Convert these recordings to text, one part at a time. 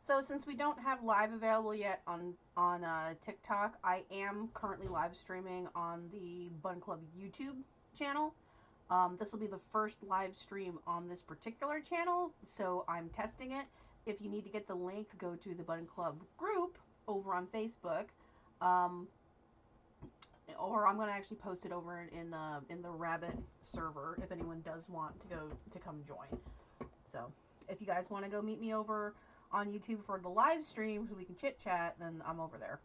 So since we don't have live available yet on TikTok, I am currently live streaming on the Bun Club YouTube channel. This will be the first live stream on this particular channel, so I'm testing it. If you need to get the link, go to the Bun Club group over on Facebook, um, or I'm going to actually post it over in the Rabbit server if anyone does want to come join. So if you guys want to go meet me over on YouTube for the live stream so we can chit chat, then I'm over there.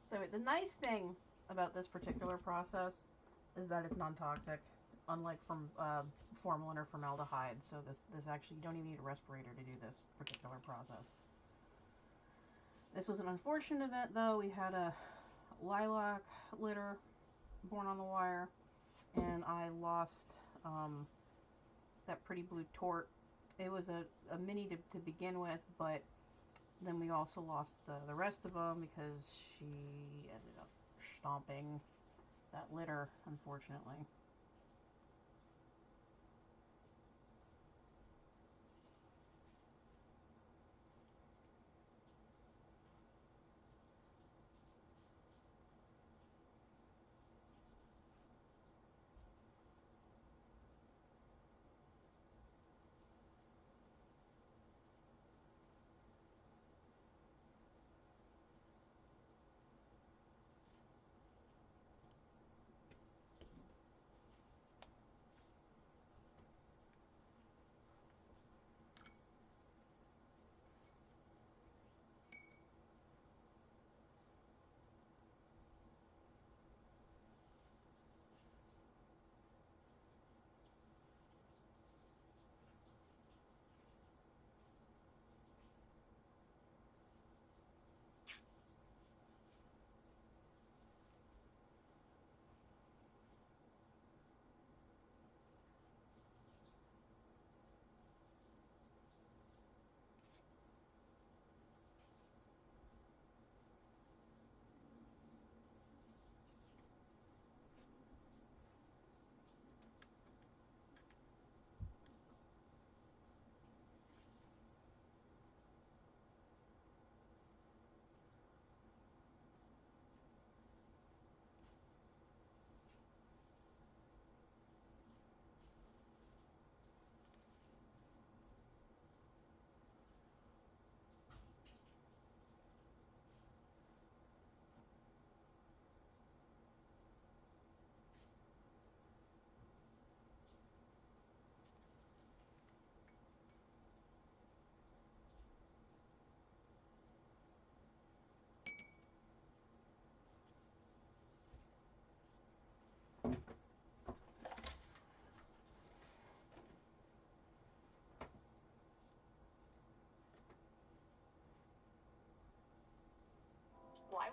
So the nice thing about this particular process is that it's non-toxic, unlike from formalin or formaldehyde. So this actually, you don't even need a respirator to do this particular process. This was an unfortunate event, though. We had a lilac litter born on the wire, and I lost that pretty blue tort. It was a mini to begin with, but then we also lost the rest of them because she ended up stomping that litter, unfortunately.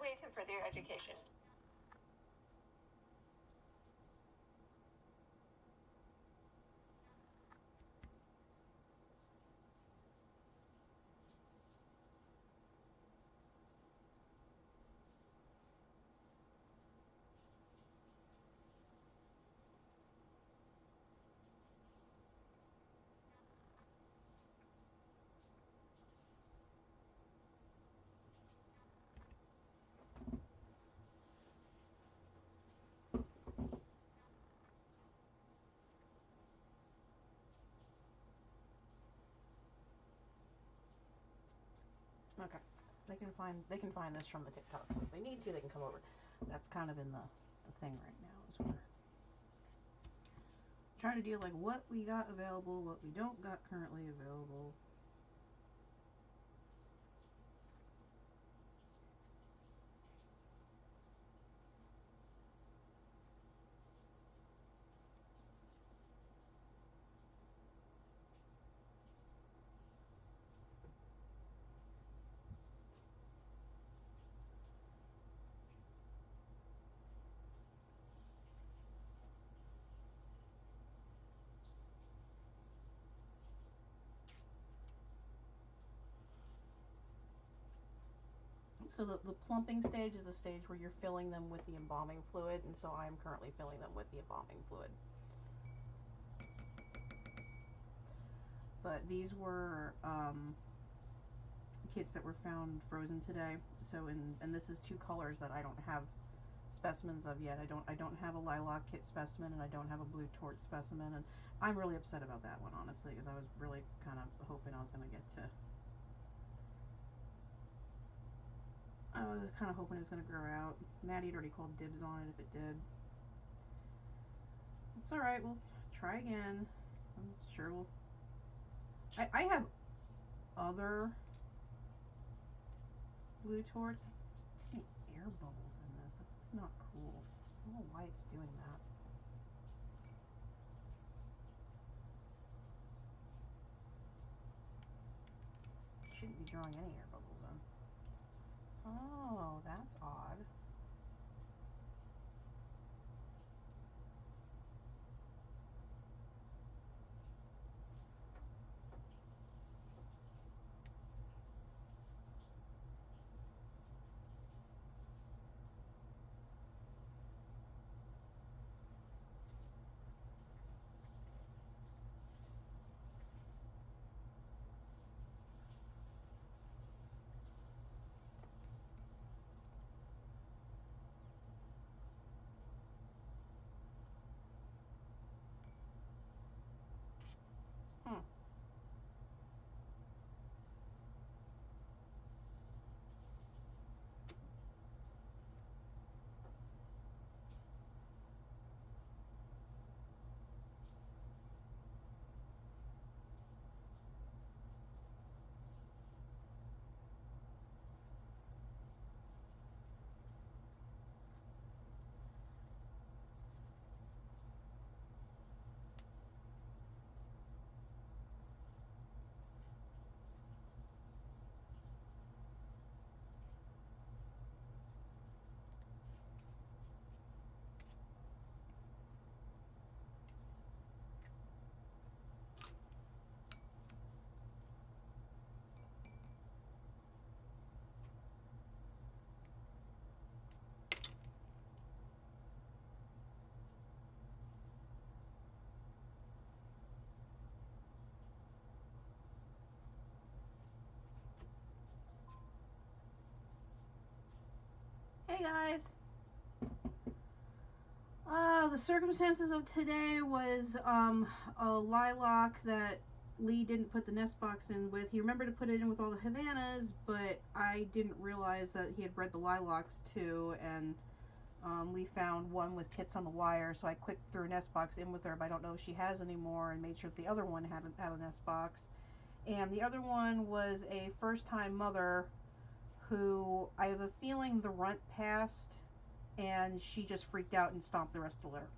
pathway to further education. Okay. They can find this from the TikTok, so if they need to, they can come over. That's kind of in the thing right now, is we're trying to deal like what we got available, what we don't got currently available. So the plumping stage is the stage where you're filling them with the embalming fluid, and so I'm currently filling them with the embalming fluid. But these were kits that were found frozen today. So and this is 2 colors that I don't have specimens of yet. I don't have a lilac kit specimen, and I don't have a blue torch specimen, and I'm really upset about that one, honestly, because I was really kind of hoping I was going to get to. I was kind of hoping it was going to grow out. Maddie had already called dibs on it if it did. It's alright, we'll try again. I'm sure we'll... I have other blue torch. There's too many air bubbles in this. That's not cool. I don't know why it's doing that. Shouldn't be drawing any air bubbles in. Oh, that's odd. Hmm. Hey guys! The circumstances of today was a lilac that Lee didn't put the nest box in with. He remembered to put it in with all the Havanas, but I didn't realize that he had bred the lilacs too, and we found one with kits on the wire, so I quick threw a nest box in with her, but I don't know if she has anymore, and made sure that the other one had a nest box. And the other one was a first-time mother who I have a feeling the runt passed, and she just freaked out and stomped the rest of the litter.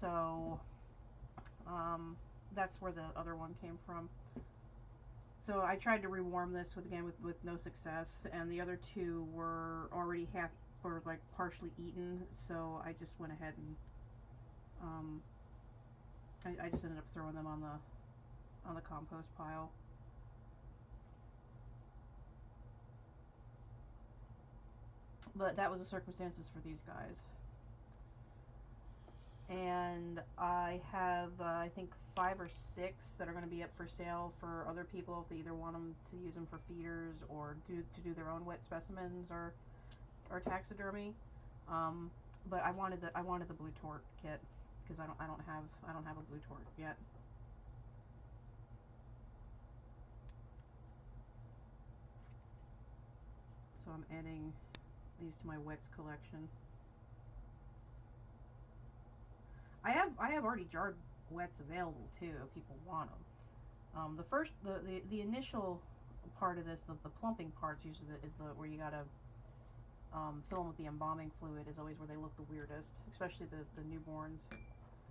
So that's where the other one came from. So I tried to rewarm this with no success, and the other two were already half or like partially eaten. So I just went ahead and I just ended up throwing them on the compost pile. But that was the circumstances for these guys. And I have I think 5 or 6 that are going to be up for sale for other people if they either want them to use them for feeders or to do their own wet specimens or taxidermy. But I wanted the blue tort kit because I don't have a blue tort yet. So I'm adding these to my wets collection. I have already jarred wets available too if people want them. The initial part of this, the plumping parts usually is the where you gotta fill them with the embalming fluid is always where they look the weirdest, especially the newborns.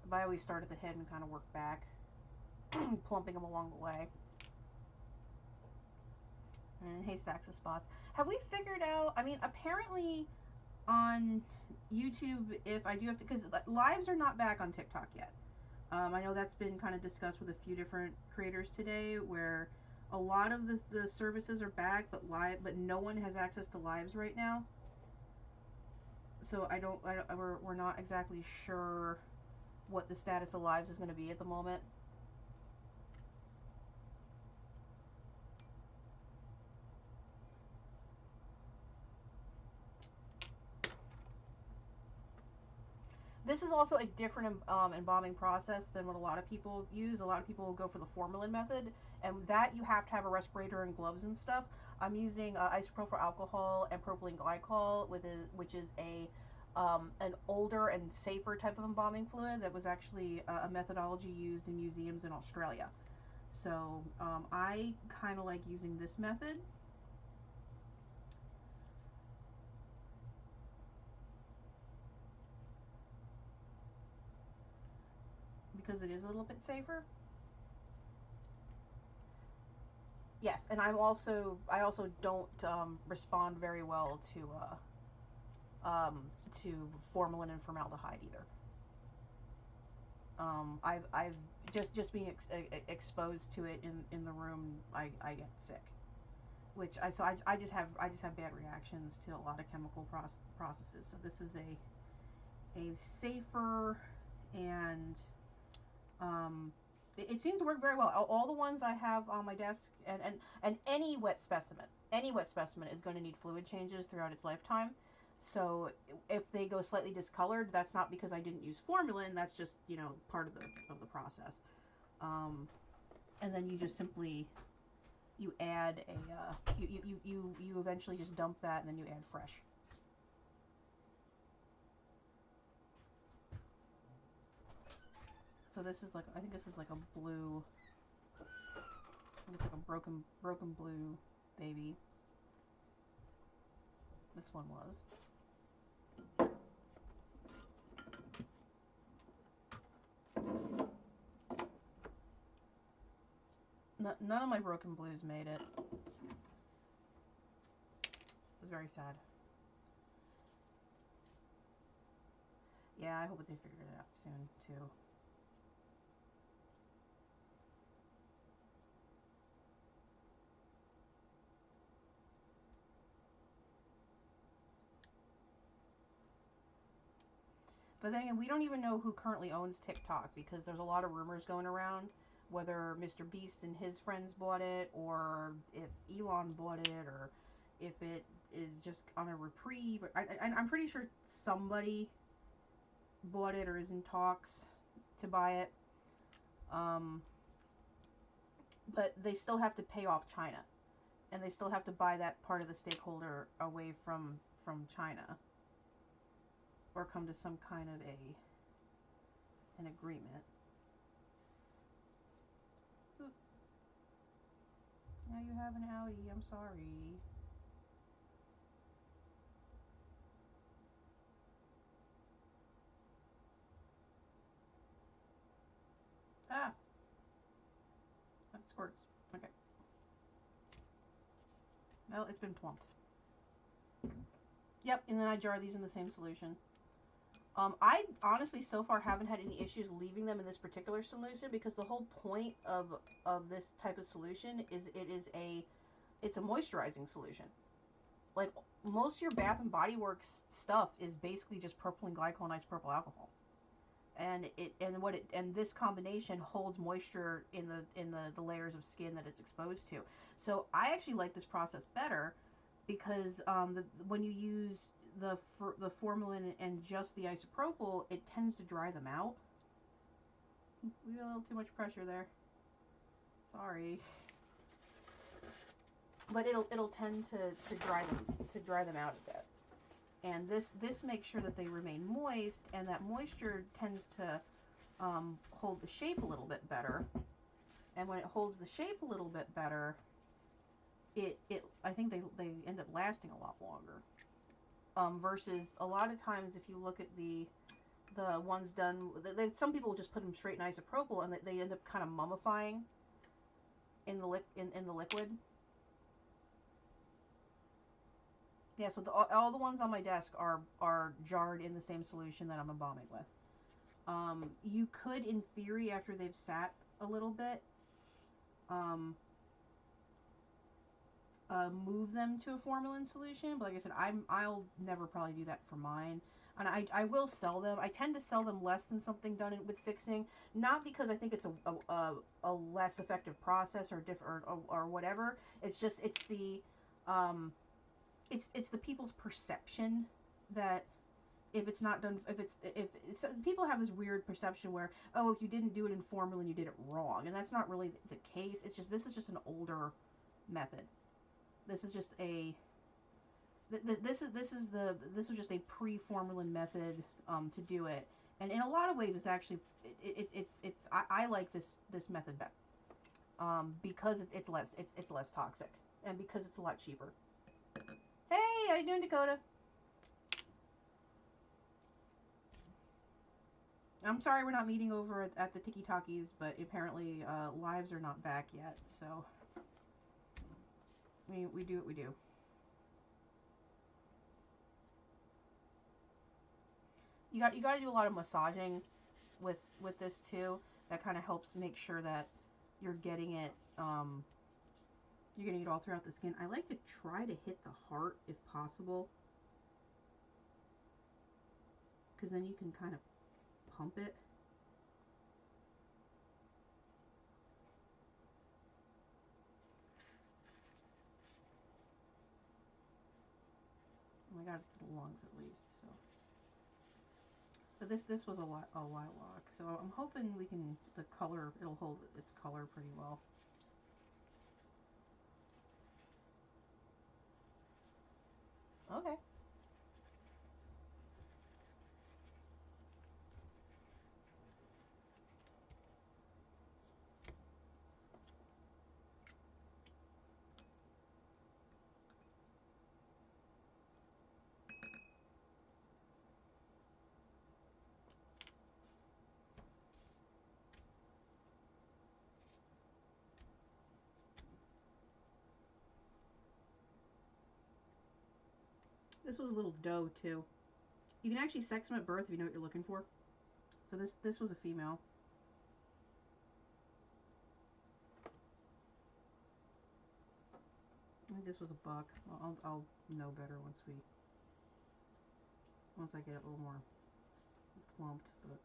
But I always start at the head and kind of work back, plumping them along the way. And haystacks of spots. Have we figured out? I mean, apparently on YouTube, if I do have to, because lives are not back on TikTok yet. I know that's been kind of discussed with a few different creators today, where a lot of the services are back, but no one has access to lives right now. So we're not exactly sure what the status of lives is going to be at the moment. This is also a different embalming process than what a lot of people use. A lot of people will go for the formalin method, and that you have to have a respirator and gloves and stuff. I'm using isopropyl alcohol and propylene glycol, which is an older and safer type of embalming fluid that was actually a methodology used in museums in Australia. So I kind of like using this method. Because it is a little bit safer. Yes, and I also don't respond very well to formalin and formaldehyde either. I've just being exposed to it in the room, I get sick, which I just have bad reactions to a lot of chemical processes. So this is a safer and it seems to work very well. All the ones I have on my desk, and any wet specimen is going to need fluid changes throughout its lifetime. So if they go slightly discolored, that's not because I didn't use formalin. That's just, you know, part of the process. And then you just simply add you eventually just dump that, and then you add fresh. So this is like, I think this is like a blue, I think it's like a broken blue baby. This one was. None of my broken blues made it. It was very sad. Yeah, I hope that they figured it out soon too. But then again, we don't even know who currently owns TikTok, because there's a lot of rumors going around whether Mr. Beast and his friends bought it, or if Elon bought it, or if it is just on a reprieve. I'm pretty sure somebody bought it or is in talks to buy it. But they still have to pay off China, and they still have to buy that part of the stakeholder away from China, or come to some kind of an agreement. Oop. Now you have an Audi. I'm sorry. Ah, that squirts. Okay. Well, it's been plumped. Yep, and then I jar these in the same solution. I honestly so far haven't had any issues leaving them in this particular solution because the whole point of this type of solution is it's a moisturizing solution. Like most of your Bath and Body Works stuff is basically just propylene glycol and isopropyl alcohol. And this combination holds moisture in the layers of skin that it's exposed to. So I actually like this process better because when you use the formalin and just the isopropyl, it tends to dry them out. We got a little too much pressure there. Sorry, but it'll tend to dry them out a bit. And this makes sure that they remain moist, and that moisture tends to hold the shape a little bit better. And when it holds the shape a little bit better, I think they end up lasting a lot longer. Versus a lot of times, if you look at the ones done, some people just put them straight in isopropyl, and they end up kind of mummifying in the liquid. Yeah, so all the ones on my desk are jarred in the same solution that I'm embalming with. You could, in theory, after they've sat a little bit, move them to a formalin solution. But like I said, I'll never probably do that for mine. And I will sell them. I tend to sell them less than something done with fixing, not because I think it's a less effective process or whatever. It's just it's the people's perception that if it's not done, if it's people have this weird perception where, oh, if you didn't do it in formalin, you did it wrong, and that's not really the case. It's just this is just an older method. This is just a this was just a pre-formalin method to do it, and in a lot of ways, it's actually I like this method better because it's less toxic and because it's a lot cheaper. Hey, how you doing, Dakota? I'm sorry we're not meeting over at the Tiki Takis, but apparently lives are not back yet, so we do what we do. You got to do a lot of massaging with this too. That kind of helps make sure that you're getting it all throughout the skin. I like to try to hit the heart if possible, because then you can kind of pump it. Oh my god, it's the lungs at least. So, but this was a lilac, so I'm hoping it'll hold its color pretty well. Okay. This was a little doe too. You can actually sex them at birth if you know what you're looking for. So this was a female. I think this was a buck. I'll know better once I get it a little more plumped, but.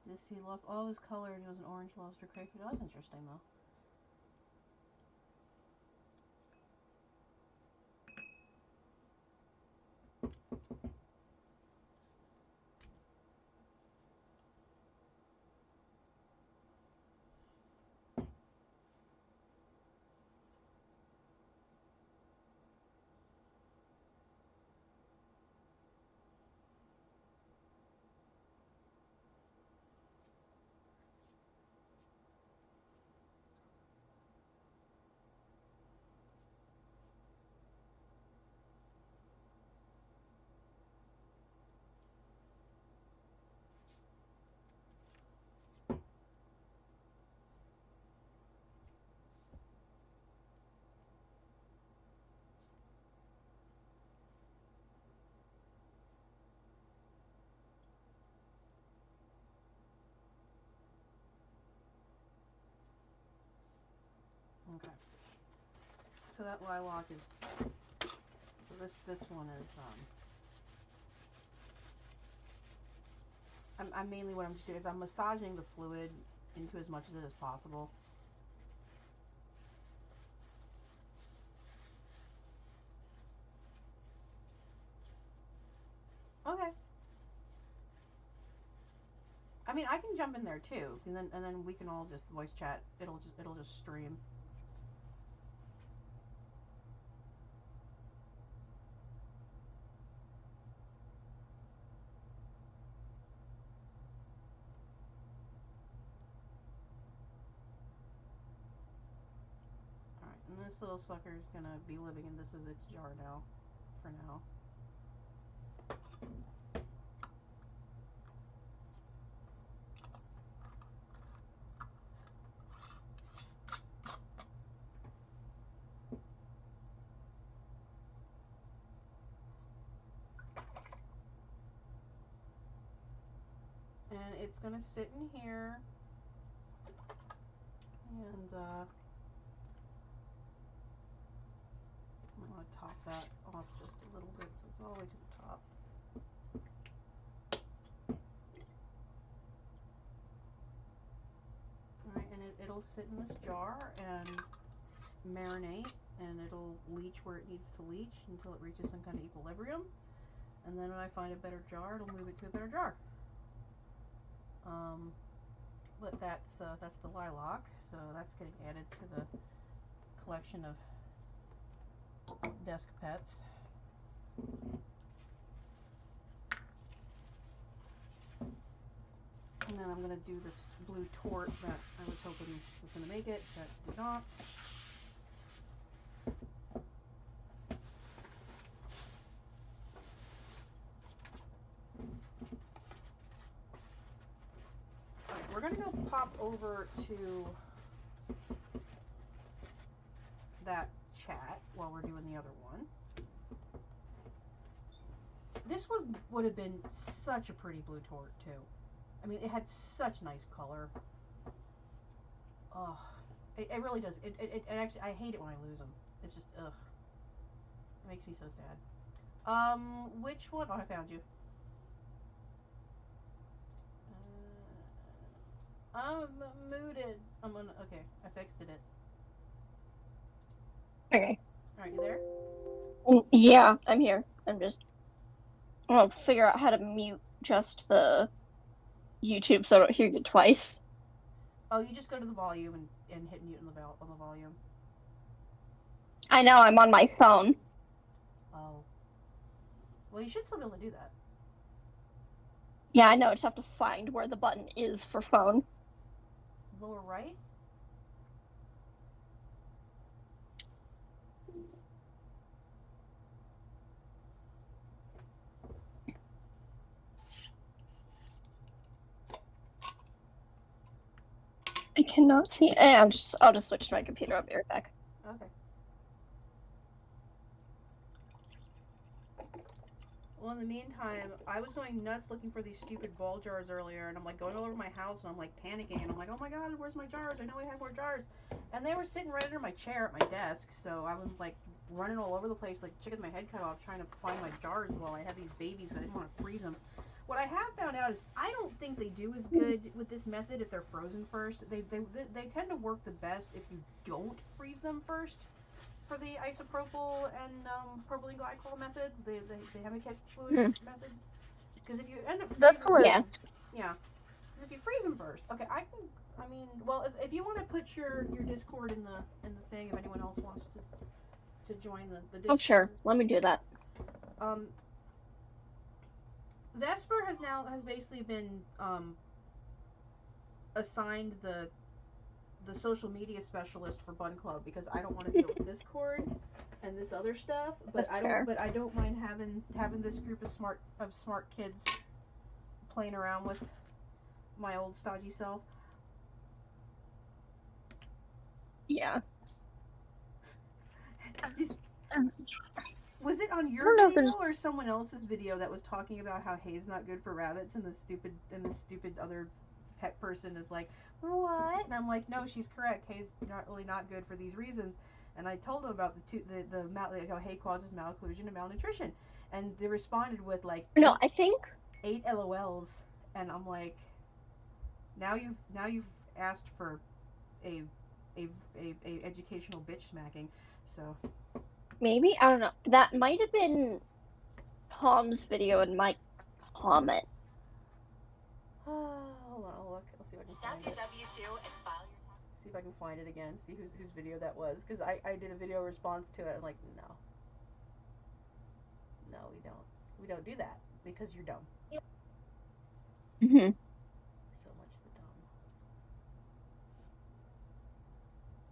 This, he lost all his color and he was an orange lobster crayfish. That was interesting though. Okay. So that lilac is, so this one is, I'm mainly, what I'm just doing is I'm massaging the fluid into as much of it as possible. Okay. I mean, I can jump in there too, and then we can all just voice chat. It'll just stream. All right, and this little sucker is gonna be living in this is its jar now, for now. And it's gonna sit in here, and I want to top that off just a little bit so it's all the way to the top. Alright, and it'll sit in this jar and marinate, and it'll leach where it needs to leach until it reaches some kind of equilibrium. And then when I find a better jar, it'll move it to a better jar. But that's the lilac, so that's getting added to the collection of desk pets. And then I'm going to do this blue tort that I was hoping was going to make it, that did not. Alright, we're going to go pop over to that chat while we're doing the other one. This would have been such a pretty blue tort too. I mean, it had such nice color. Oh, it really does. It actually, I hate it when I lose them. It's just, ugh. It makes me so sad. Which one? Oh, I found you. I'm muted. I'm gonna, okay, I fixed it. Okay. Alright, you there? Yeah, I'm here. I'm gonna figure out how to mute just the YouTube so I don't hear you twice. Oh, you just go to the volume and hit mute on the volume. I know, I'm on my phone. Oh. Well, you should still be able to do that. Yeah, I know, I just have to find where the button is for phone. Lower right? I cannot see. I'll just switch to my computer. I'll be right back. Okay. Well, in the meantime, I was going nuts looking for these stupid ball jars earlier, and I'm like going all over my house, and I'm like panicking, and I'm like, oh my god, where's my jars? I know I had more jars. And they were sitting right under my chair at my desk, so I was like running all over the place, like chicken with my head cut off, trying to find my jars while I had these babies. I didn't want to freeze them. What I have found out is I don't think they do as good with this method if they're frozen first. They tend to work the best if you don't freeze them first for the isopropyl and propylene glycol method, the Humectant fluid Hmm. method. Because if you end up That's freezing what. Yeah. them, yeah. Because if you freeze them first, okay, I can. I mean, well, if you want to put your Discord in the thing, if anyone else wants to join the Discord. Oh, sure. Let me do that. Vesper has basically been assigned the social media specialist for Bun Club because I don't want to deal with Discord and this other stuff. But That's fair. I don't mind having this group of smart kids playing around with my old stodgy self. Yeah. Was it on I your don't know if video there's- or someone else's video that was talking about how hay's not good for rabbits and the stupid other pet person is like, what? And I'm like, no, she's correct. Hay's not good for these reasons. And I told them about like how hay causes malocclusion and malnutrition, and they responded with like No, I think 8 LOLs, and I'm like, now you've asked for a educational bitch smacking, so. maybe, I don't know. That might have been Tom's video in my comment. Hold on, I'll look. I'll see if I can Stop find your it. W-2 and file your tax. See if I can find it again. See whose video that was, because I did a video response to it. I'm like, no, we don't do that because you're dumb. Mm-hmm. So much the dumb.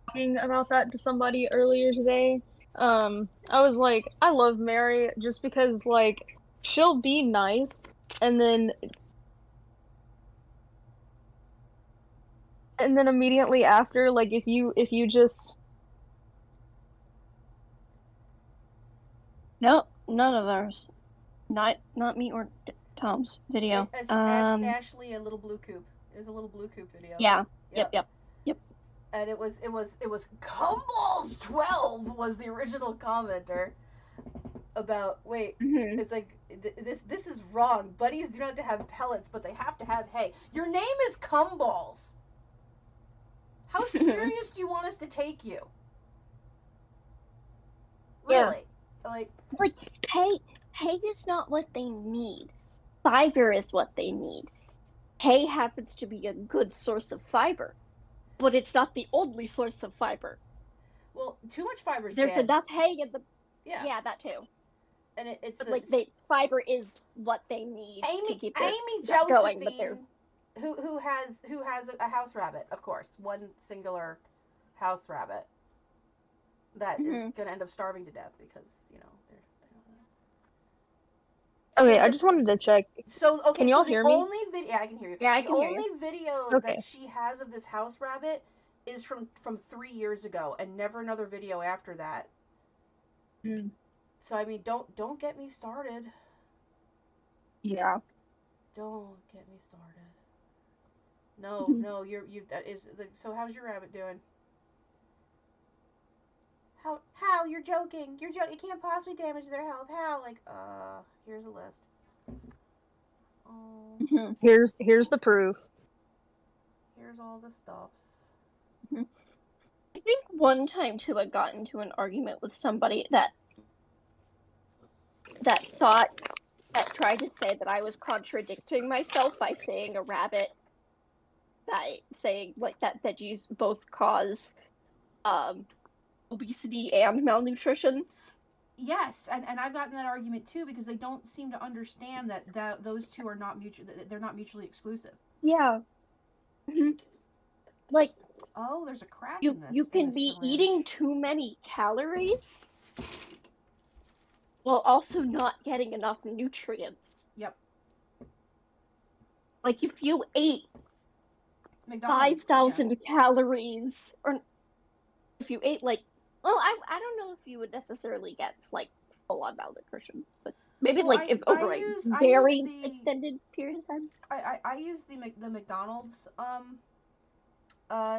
Talking about that to somebody earlier today. I was like, I love Mary just because like she'll be nice and then immediately after, like if you just No, none of ours. Not me or Tom's video. Ashley, a little blue coop. It was a little blue coop video. Yeah. Yep. Yep. And it was Cumballs 12 was the original commenter about Mm-hmm. it's like this is wrong. Buddies do not have pellets, but they have to have hay. Your name is Cumballs. How serious do you want us to take you? Really? Yeah. Like hay is not what they need. Fiber is what they need. Hay happens to be a good source of fiber, but it's not the only source of fiber. Well, too much fiber is There's bad. enough hay in the Yeah, that too. and it's But fiber is what they need to keep their Amy stuff going. But there's Josephine, who has a house rabbit, of course, one singular house rabbit that is gonna end up starving to death because they're. Okay, I just wanted to check. So okay, Can y'all so hear the me? only video, yeah, I can hear you. Yeah, I the can hear only you. video Okay. that she has of this house rabbit is from 3 years ago, and never another video after that. Mm. So I mean, don't get me started. Yeah. Don't get me started. No, Mhm. no, so how's your rabbit doing? How you're joking? You're joking. It can't possibly damage their health. How? Like, here's a list. Oh, Mhm. Here's the proof. here's all the stuffs. I think one time too, I got into an argument with somebody that tried to say that I was contradicting myself by saying a rabbit, by saying like that veggies both cause obesity and malnutrition. Yes, and I've gotten that argument too because they don't seem to understand that those two are not they're not mutually exclusive. Yeah. Mm-hmm. Like, oh, there's a crack you in this. you can be eating too many calories while also not getting enough nutrients. Yep. Like if you ate McDonald's, 5,000 calories, or if you ate I don't know if you would necessarily get like full on malnutrition, but maybe over very extended period of time. I use the McDonald's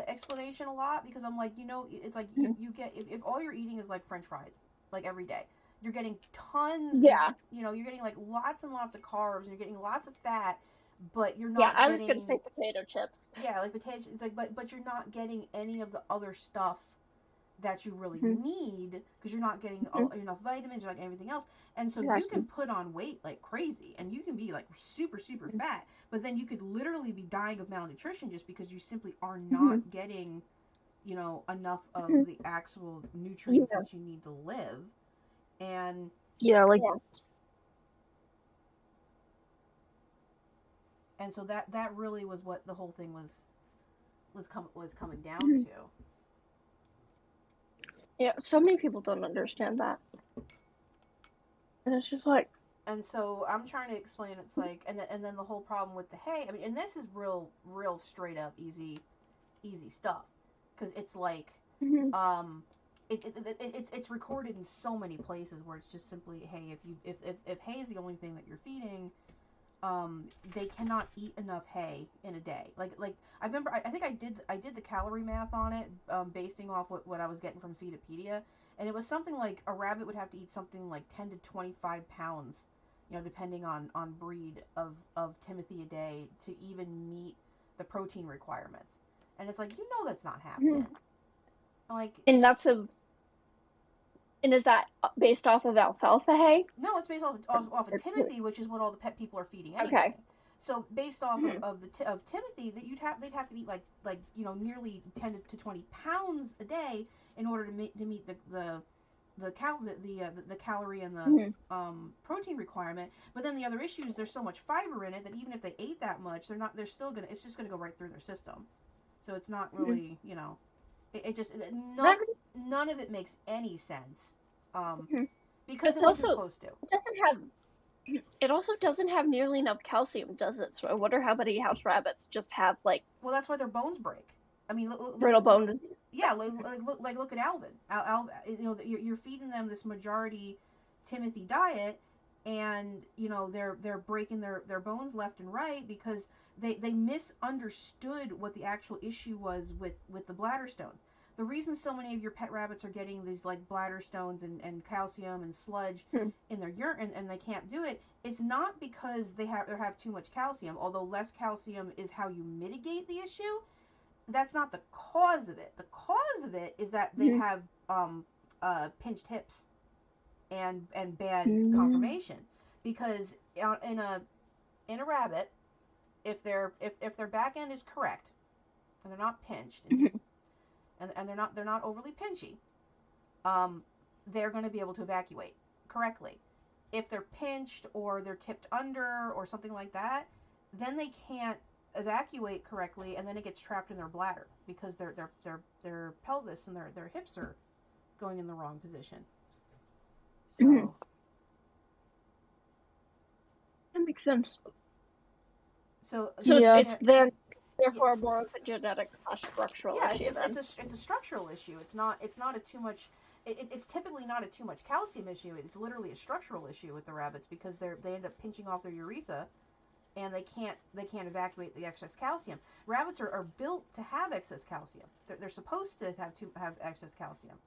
explanation a lot because I'm like, it's like you get if all you're eating is like French fries like every day, you're getting tons. Yeah. You're getting like lots and lots of carbs, and you're getting lots of fat, but you're Yeah, not I was getting. gonna say potato chips. Yeah, like potatoes. It's like, but you're not getting any of the other stuff that you really Mm-hmm. need, because you're not getting enough vitamins, you're not getting everything else, and so you Exactly. can put on weight like crazy, and you can be like super super fat, but then you could literally be dying of malnutrition just because you simply are not getting enough of the actual nutrients that you need to live. And yeah, like and so that really was what the whole thing was coming down to. Yeah, so many people don't understand that. And it's just like, and so I'm trying to explain, it's like, and then the whole problem with the hay, I mean, and this is real straight up easy stuff, because it's like, um it's recorded in so many places where it's just simply, hey, if hay is the only thing that you're feeding, they cannot eat enough hay in a day. Like I remember, I think I did the calorie math on it, basing off what I was getting from Feedopedia, and it was something like a rabbit would have to eat something like 10 to 25 pounds, depending on breed of Timothy a day to even meet the protein requirements. And it's like, that's not happening. Like, and is that based off of alfalfa hay? no, it's based off of Timothy, which is what all the pet people are feeding anyway. Okay. So based off of Timothy, that they'd have to eat like nearly 10 to 20 pounds a day in order to meet the calorie and the protein requirement. But then the other issue is there's so much fiber in it that even if they ate that much, they're still gonna it's just gonna go right through their system. So it's not really, it just none of it makes any sense. Because it wasn't supposed to. It also doesn't have nearly enough calcium, does it? So I wonder how many house rabbits just have like. Well, that's why their bones break. I mean, look brittle bones. Yeah, look at Alvin. You're feeding them this majority Timothy diet, and they're breaking their bones left and right because they misunderstood what the actual issue was with the bladder stones. The reason so many of your pet rabbits are getting these like bladder stones and calcium and sludge in their urine, and they can't do it, it's not because they have too much calcium, although less calcium is how you mitigate the issue. That's not the cause of it. The cause of it is that they have pinched hips and bad conformation, because in a rabbit, if their back end is correct and they're not pinched and they're not overly pinchy, they're going to be able to evacuate correctly. If they're pinched or they're tipped under or something like that, then they can't evacuate correctly, and then it gets trapped in their bladder because their pelvis and their hips are going in the wrong position. So that makes sense. So yeah. it's then therefore more of a genetic / structural issue. It's a structural issue. It's not a too much. It's typically not a too much calcium issue. It's literally a structural issue with the rabbits, because they end up pinching off their urethra, and they can't evacuate the excess calcium. Rabbits are built to have excess calcium. They're supposed to have excess calcium,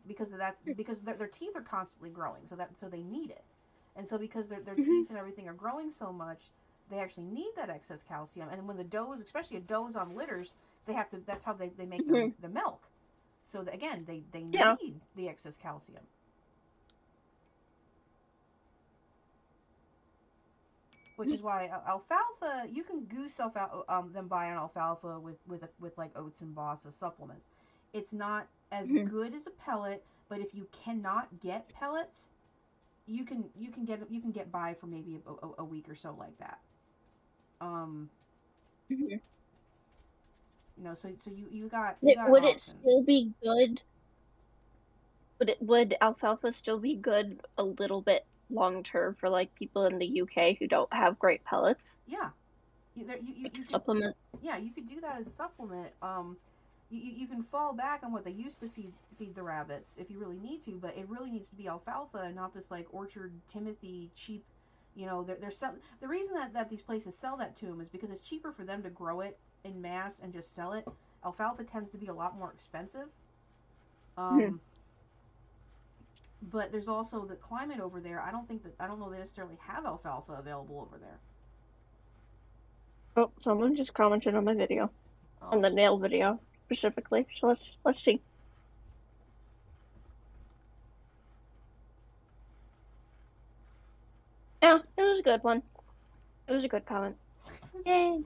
because their teeth are constantly growing, so they need it. And so because their teeth and everything are growing so much, they actually need that excess calcium. And when the does, especially a does on litters, that's how they make the milk. So again, they need the excess calcium. Which is why alfalfa, you can goose them by on alfalfa with like oats and Boss as supplements. It's not as good as a pellet, but if you cannot get pellets, you can get by for maybe a week or so like that. So you got would options. it still be good? Would alfalfa still be good a little bit long term for like people in the UK who don't have great pellets? Yeah, you supplement. Yeah, you could do that as a supplement. You can fall back on what they used to feed the rabbits if you really need to, but it really needs to be alfalfa and not this like orchard Timothy cheap. The reason that these places sell that to them is because it's cheaper for them to grow it in mass and just sell it. Alfalfa tends to be a lot more expensive. But there's also the climate over there. I don't know they necessarily have alfalfa available over there. Oh, someone just commented on my video, on Oh. the nail video specifically. So let's see. Yeah, it was a good one. It was a good comment. Yay!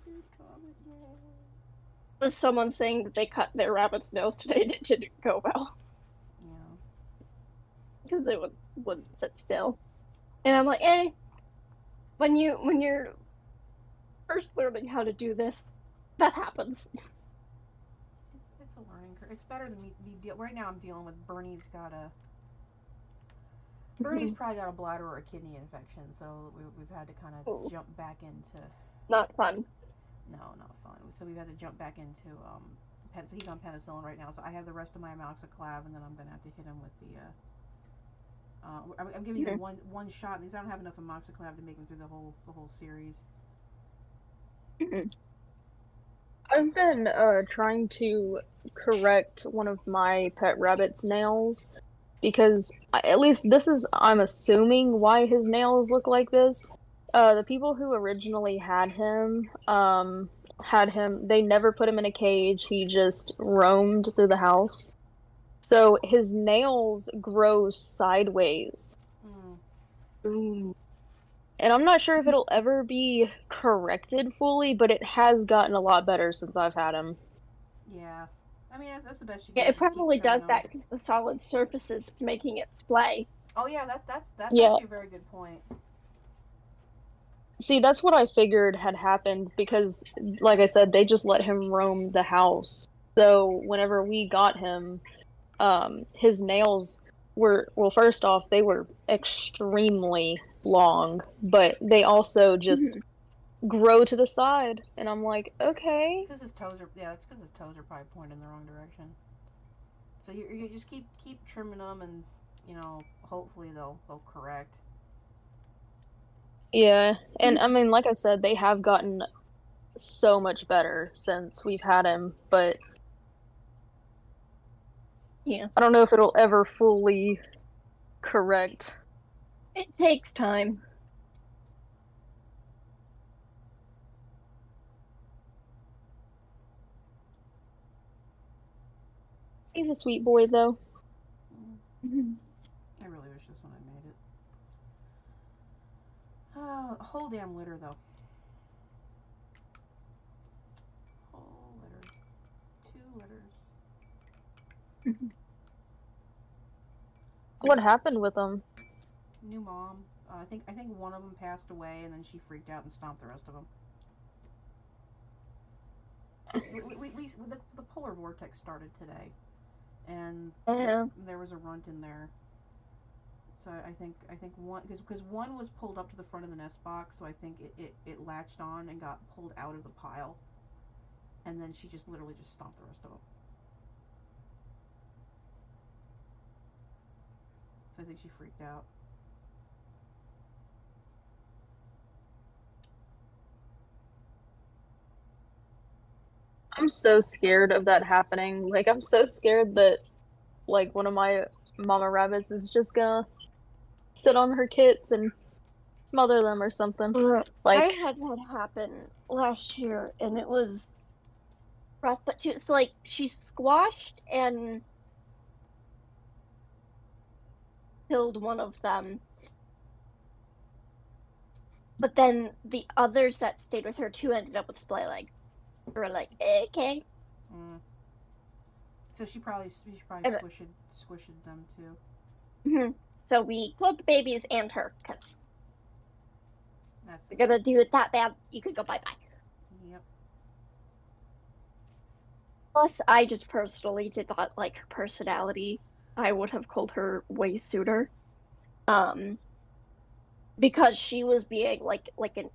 Was someone saying that they cut their rabbit's nails today and it didn't go well? Yeah. Because they wouldn't sit still. And I'm like, when you're first learning how to do this, that happens. It's a learning curve. It's better than me right now. I'm dealing with Bernie's probably got a bladder or a kidney infection, so we've had to kind of jump back into. Not fun. No, not fun. So we've had to jump back into so he's on penicillin right now. So I have the rest of my amoxiclav, and then I'm gonna have to hit him with the. I'm giving him one shot because I don't have enough amoxiclav to make him through the whole series. I've been trying to correct one of my pet rabbit's nails because at least this is, I'm assuming, why his nails look like this. The people who originally had him, they never put him in a cage. He just roamed through the house. So his nails grow sideways. Mm. And I'm not sure if it'll ever be corrected fully, but it has gotten a lot better since I've had him. Yeah. I mean, that's the best you can do. Yeah, it probably does that because the solid surfaces is making it splay. Oh yeah, that's actually a very good point. See, that's what I figured had happened because, like I said, they just let him roam the house. So whenever we got him, his nails were, well, first off, they were extremely long, but they also just grow to the side, and I'm like, okay. Because his toes are, it's because his toes are probably pointing in the wrong direction. So you just keep trimming them, and hopefully they'll correct. Yeah, and I mean, like I said, they have gotten so much better since we've had him, but yeah, I don't know if it'll ever fully correct. It takes time. He's a sweet boy, though. I really wish this one had made it. A whole damn litter, though. Whole litter. 2 litters. What happened with them? New mom. I think one of them passed away, and then she freaked out and stomped the rest of them. The polar vortex started today, and there was a runt in there. So I think one, because one was pulled up to the front of the nest box, so I think it latched on and got pulled out of the pile, and then she just literally just stomped the rest of them. So I think she freaked out. I'm so scared of that happening. Like, I'm so scared that, like, one of my mama rabbits is just gonna sit on her kits and smother them or something. Like, I had that happen last year, and it was rough. But she squashed and killed one of them. But then the others that stayed with her too ended up with splay legs. We were like, okay. So she probably squished them too. So we killed the babies and her because we're gonna do it that bad. You could go bye bye. Yep. Plus, I just personally did not like her personality. I would have called her way sooner. Because she was being like an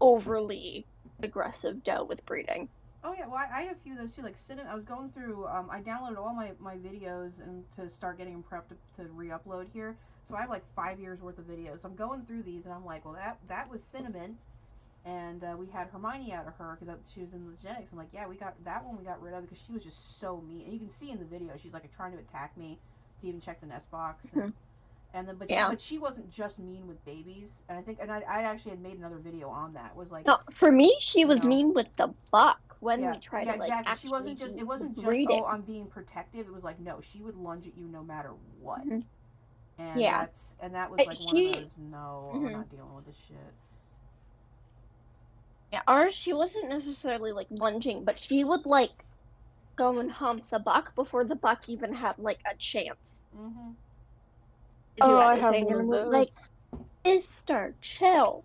overly aggressive doe with breeding. Oh yeah, well I had a few of those too. Like I was going through. I downloaded all my videos and to start getting them prepped to re-upload here. So I have like 5 years worth of videos. I'm going through these and I'm like, well that was Cinnamon, and we had Hermione out of her because she was in the genetics. I'm like, yeah, we got that one. We got rid of because she was just so mean. And you can see in the video she's like trying to attack me to even check the nest box. And, And then, Yeah. but she wasn't just mean with babies, and I think, and I actually had made another video on that. Was like, no, for me, she was mean with the buck when we tried to like exactly. actually She wasn't just. It wasn't just breeding. I'm being protective. It was like, no, she would lunge at you no matter what. Mm-hmm. And yeah. that was like one of those. No, we're not dealing with this shit. Yeah, ours, she wasn't necessarily like lunging, but she would like go and hump the buck before the buck even had like a chance. Mm-hmm. To do I anything. have one of those. Like, sister, chill.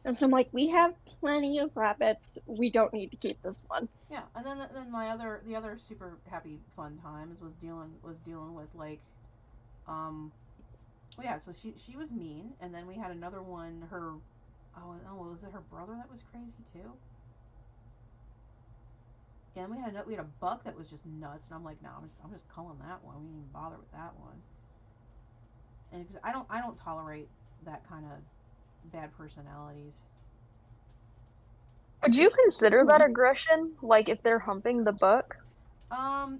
And so I'm like, we have plenty of rabbits. We don't need to keep this one. Yeah, and then the other super happy fun times was dealing with like, well, yeah. So she was mean, and then we had another one. Was it her brother that was crazy too? Yeah, and we had a buck that was just nuts, and I'm like, no, I'm just culling that one. We didn't even bother with that one. And because I don't tolerate that kind of bad personalities. Would you consider that aggression? Like if they're humping the buck?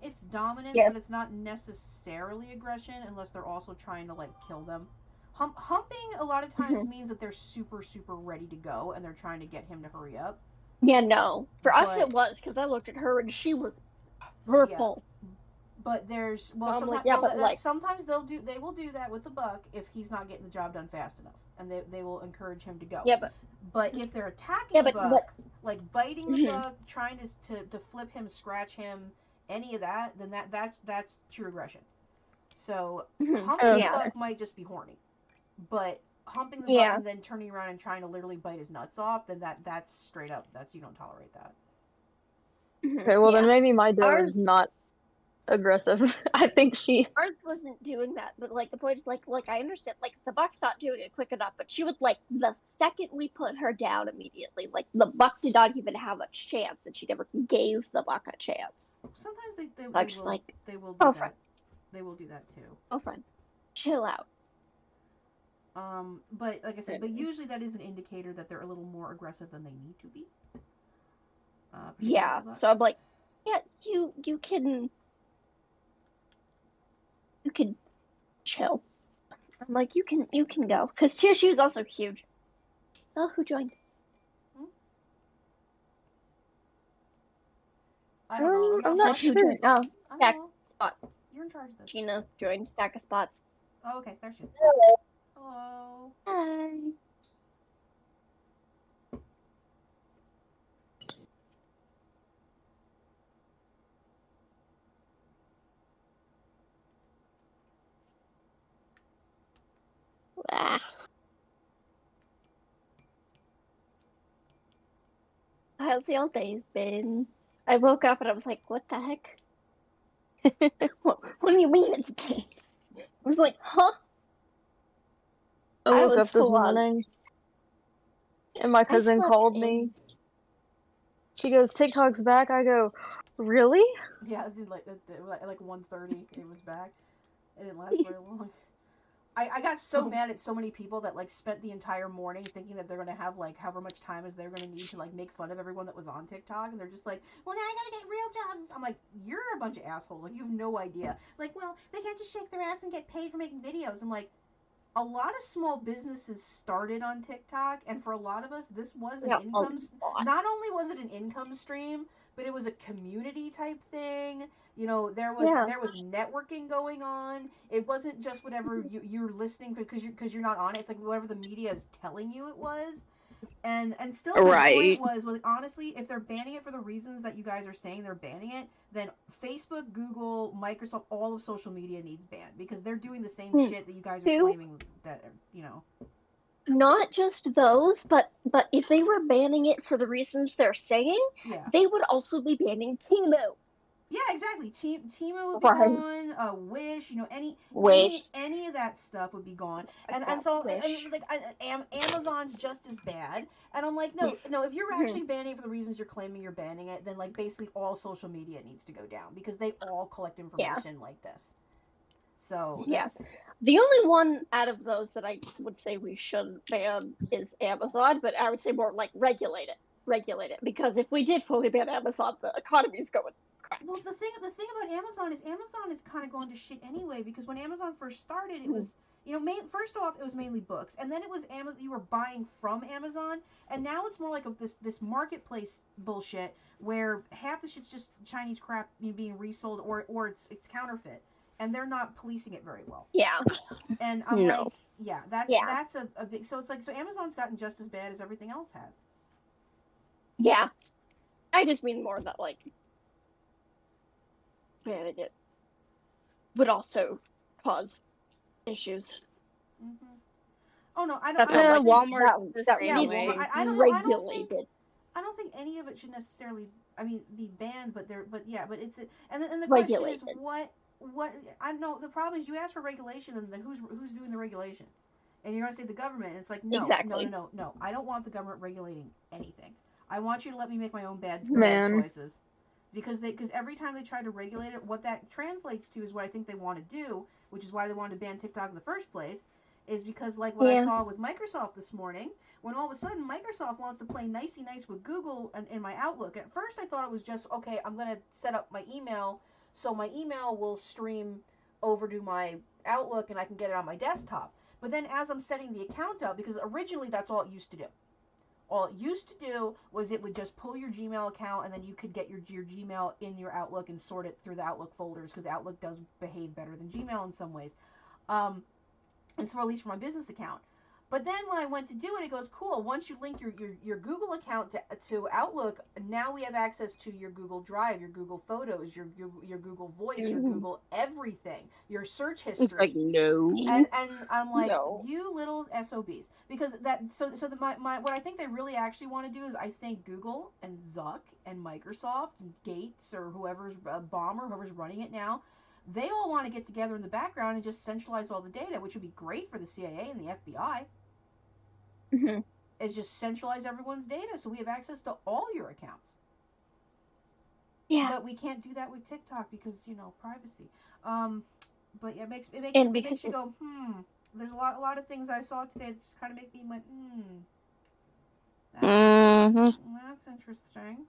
It's dominance, yes. but it's not necessarily aggression unless they're also trying to like kill them. Humping a lot of times means that they're super ready to go and they're trying to get him to hurry up. Yeah, no. For us it was, because I looked at her and she was purple. Yeah. But there's sometimes they will do that with the buck if he's not getting the job done fast enough, and they will encourage him to go. Yeah, but if they're attacking the buck, like biting the buck, trying to flip him, scratch him, any of that, then that's true aggression. So humping the buck might just be horny, but humping the buck and then turning around and trying to literally bite his nuts off, then that's straight up. That's, you don't tolerate that. Okay, well then maybe my doe is not aggressive. I think ours wasn't doing that, but like the point is like I understand, like the buck's not doing it quick enough, but she was like, the second we put her down, immediately, like the buck did not even have a chance, and she never gave the buck a chance. Sometimes they will do that. They will do that too. Oh, friend, chill out. But like I said, but usually that is an indicator that they're a little more aggressive than they need to be. Yeah, so I'm like, yeah, you can chill. I'm like, you can go, because Tissue is also huge. Oh, who joined? I don't know. I'm not sure. Oh, stack spot. You're in charge of this. Gina joined stack of spots. Oh, okay. There she is. Hello. Hi. How's your day's been? I woke up and I was like, what the heck? what do you mean it's day? I was like, huh? I woke up this morning and my cousin called me. She goes, TikTok's back. I go, really? Yeah, it did like 1:30 it was back. It didn't last very long. I got so mad at so many people that like spent the entire morning thinking that they're gonna have like however much time as they're gonna need to like make fun of everyone that was on TikTok, and they're just like, well, now I gotta get real jobs. I'm like, you're a bunch of assholes. Like, you have no idea. Like, well, they can't just shake their ass and get paid for making videos. I'm like, a lot of small businesses started on TikTok, and for a lot of us, this was an income. Not only was it an income stream, but it was a community type thing. You know, there was networking going on. It wasn't just whatever you're listening because you're not on it. It's like whatever the media is telling you it was. And still, the point was honestly, if they're banning it for the reasons that you guys are saying they're banning it, then Facebook, Google, Microsoft, all of social media needs banned, because they're doing the same shit that you guys are claiming that, you know. Not just those, but if they were banning it for the reasons they're saying, they would also be banning Temu. Yeah, exactly. Temu would be gone. Wish, you know, any of that stuff would be gone. And so like Amazon's just as bad. And I'm like, no. If you're actually banning it for the reasons you're claiming you're banning it, then like basically all social media needs to go down, because they all collect information like this. So the only one out of those that I would say we should ban is Amazon, but I would say more like regulate it, because if we did fully ban Amazon, the economy's going. Well, the thing about Amazon is kind of going to shit anyway, because when Amazon first started, it was first off, it was mainly books, and then it was Amazon. You were buying from Amazon, and now it's more like this marketplace bullshit where half the shit's just Chinese crap being resold, or it's counterfeit, and they're not policing it very well. Yeah. And I'm like, yeah, that's a big. So it's like, so Amazon's gotten just as bad as everything else has. Yeah. I just mean more that, like, it would also cause issues. Mm-hmm. Oh no, I don't. That's I don't think Walmart the that same needs way. to be I don't regulated. I don't think any of it should necessarily, be banned, but it's and the question is what I know. The problem is you ask for regulation, and then who's doing the regulation, and you're gonna say the government. And it's like no, Exactly. no. I don't want the government regulating anything. I want you to let me make my own bad choices, because every time they try to regulate it, what that translates to is what I think they want to do, which is why they wanted to ban TikTok in the first place. Is because like what I saw with Microsoft this morning, when all of a sudden Microsoft wants to play nicey nice with Google in my Outlook. At first I thought it was just, okay, I'm going to set up my email so my email will stream over to my Outlook and I can get it on my desktop. But then as I'm setting the account up, because originally that's all it used to do. All it used to do was it would just pull your Gmail account, and then you could get your Gmail in your Outlook and sort it through the Outlook folders, because Outlook does behave better than Gmail in some ways. And so at least for my business account. But then when I went to do it, it goes, cool, once you link your Google account to Outlook, now we have access to your Google Drive, your Google Photos, your Google Voice, your Google everything, your search history. It's like, no. And I'm like, you little SOBs. Because my what I think they really actually want to do is, I think Google and Zuck and Microsoft and Gates, or whoever's Bomber, whoever's running it now, they all want to get together in the background and just centralize all the data, which would be great for the CIA and the FBI. Mm-hmm. Is just centralize everyone's data so we have access to all your accounts. Yeah. But we can't do that with TikTok because, privacy. But yeah, it makes you go, There's a lot of things I saw today that just kind of make me went, That's interesting.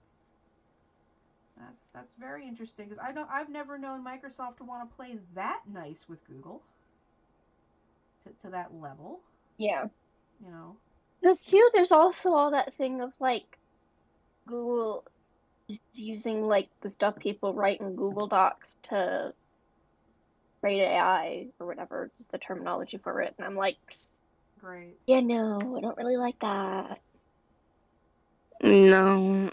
That's very interesting, because I've never known Microsoft to want to play that nice with Google to that level. Yeah. Because too, there's also all that thing of like Google is using like the stuff people write in Google Docs to write AI or whatever is the terminology for it, and I'm like, great. Yeah, no, I don't really like that. No.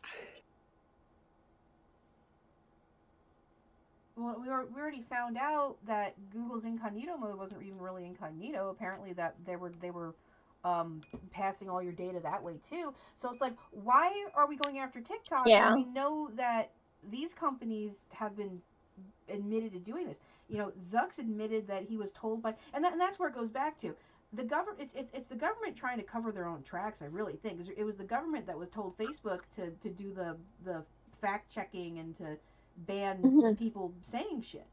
Well, we already found out that Google's incognito mode wasn't even really incognito. Apparently, that they were passing all your data that way too. So it's like, why are we going after TikTok? Yeah. And we know that these companies have been admitted to doing this. Zuck's admitted that he was told by, and that's where it goes back to the government. It's the government trying to cover their own tracks. I really think it was the government that was told Facebook to do the fact checking and to ban people saying shit.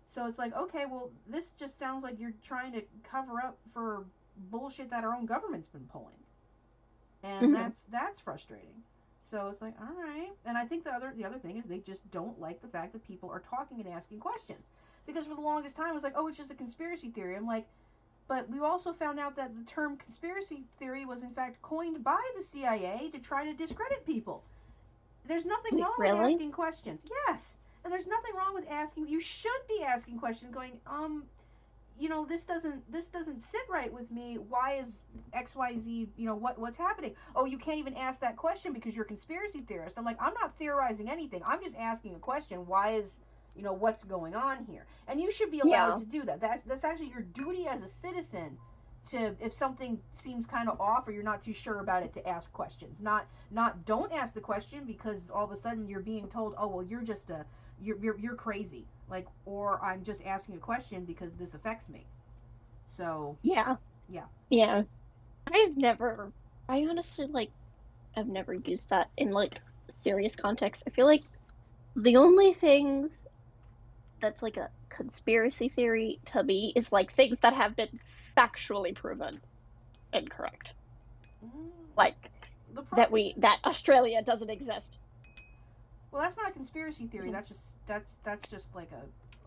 So it's like, okay, well, this just sounds like you're trying to cover up for bullshit that our own government's been pulling, and that's frustrating. So it's like, all right. And I think the other thing is they just don't like the fact that people are talking and asking questions, because for the longest time it was like, oh, it's just a conspiracy theory. I'm like, but we also found out that the term conspiracy theory was in fact coined by the CIA to try to discredit people. There's nothing wrong with asking questions. Yes. And there's nothing wrong with asking. You should be asking questions going, this doesn't sit right with me. Why is XYZ, what's happening? Oh, you can't even ask that question because you're a conspiracy theorist. I'm like, I'm not theorizing anything. I'm just asking a question. Why is, what's going on here? And you should be allowed to do that. That's actually your duty as a citizen, to, if something seems kind of off or you're not too sure about it, to ask questions. Not don't ask the question because all of a sudden you're being told, oh, well, you're just you're crazy, like, or I'm just asking a question because this affects me. So yeah. I honestly I've never used that in like serious context. I feel like the only things that's like a conspiracy theory to me is like things that have been factually proven incorrect. Like that Australia doesn't exist. Well, that's not a conspiracy theory. That's just like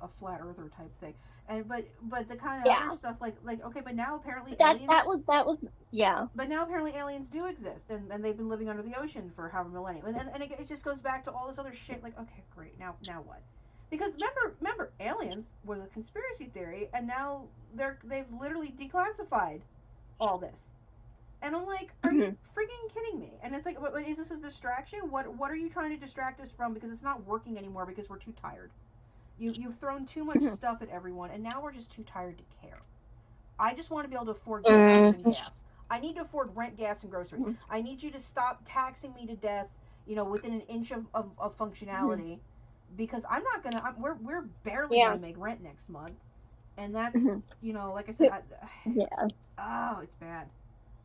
a flat earther type thing. And but the kind of other stuff like okay, but now apparently aliens. That was yeah. But now apparently aliens do exist, and they've been living under the ocean for however millennium, and it just goes back to all this other shit. Like, okay, great, now what? Because remember, aliens was a conspiracy theory, and now they've literally declassified all this. And I'm like, are you freaking kidding me? And it's like, what is this a distraction? What are you trying to distract us from? Because it's not working anymore because we're too tired. You've thrown too much stuff at everyone, and now we're just too tired to care. I just want to be able to afford groceries and gas. I need to afford rent, gas, and groceries. I need you to stop taxing me to death, within an inch of functionality, because I'm not gonna. We're barely gonna make rent next month, and that's like I said. Oh, it's bad.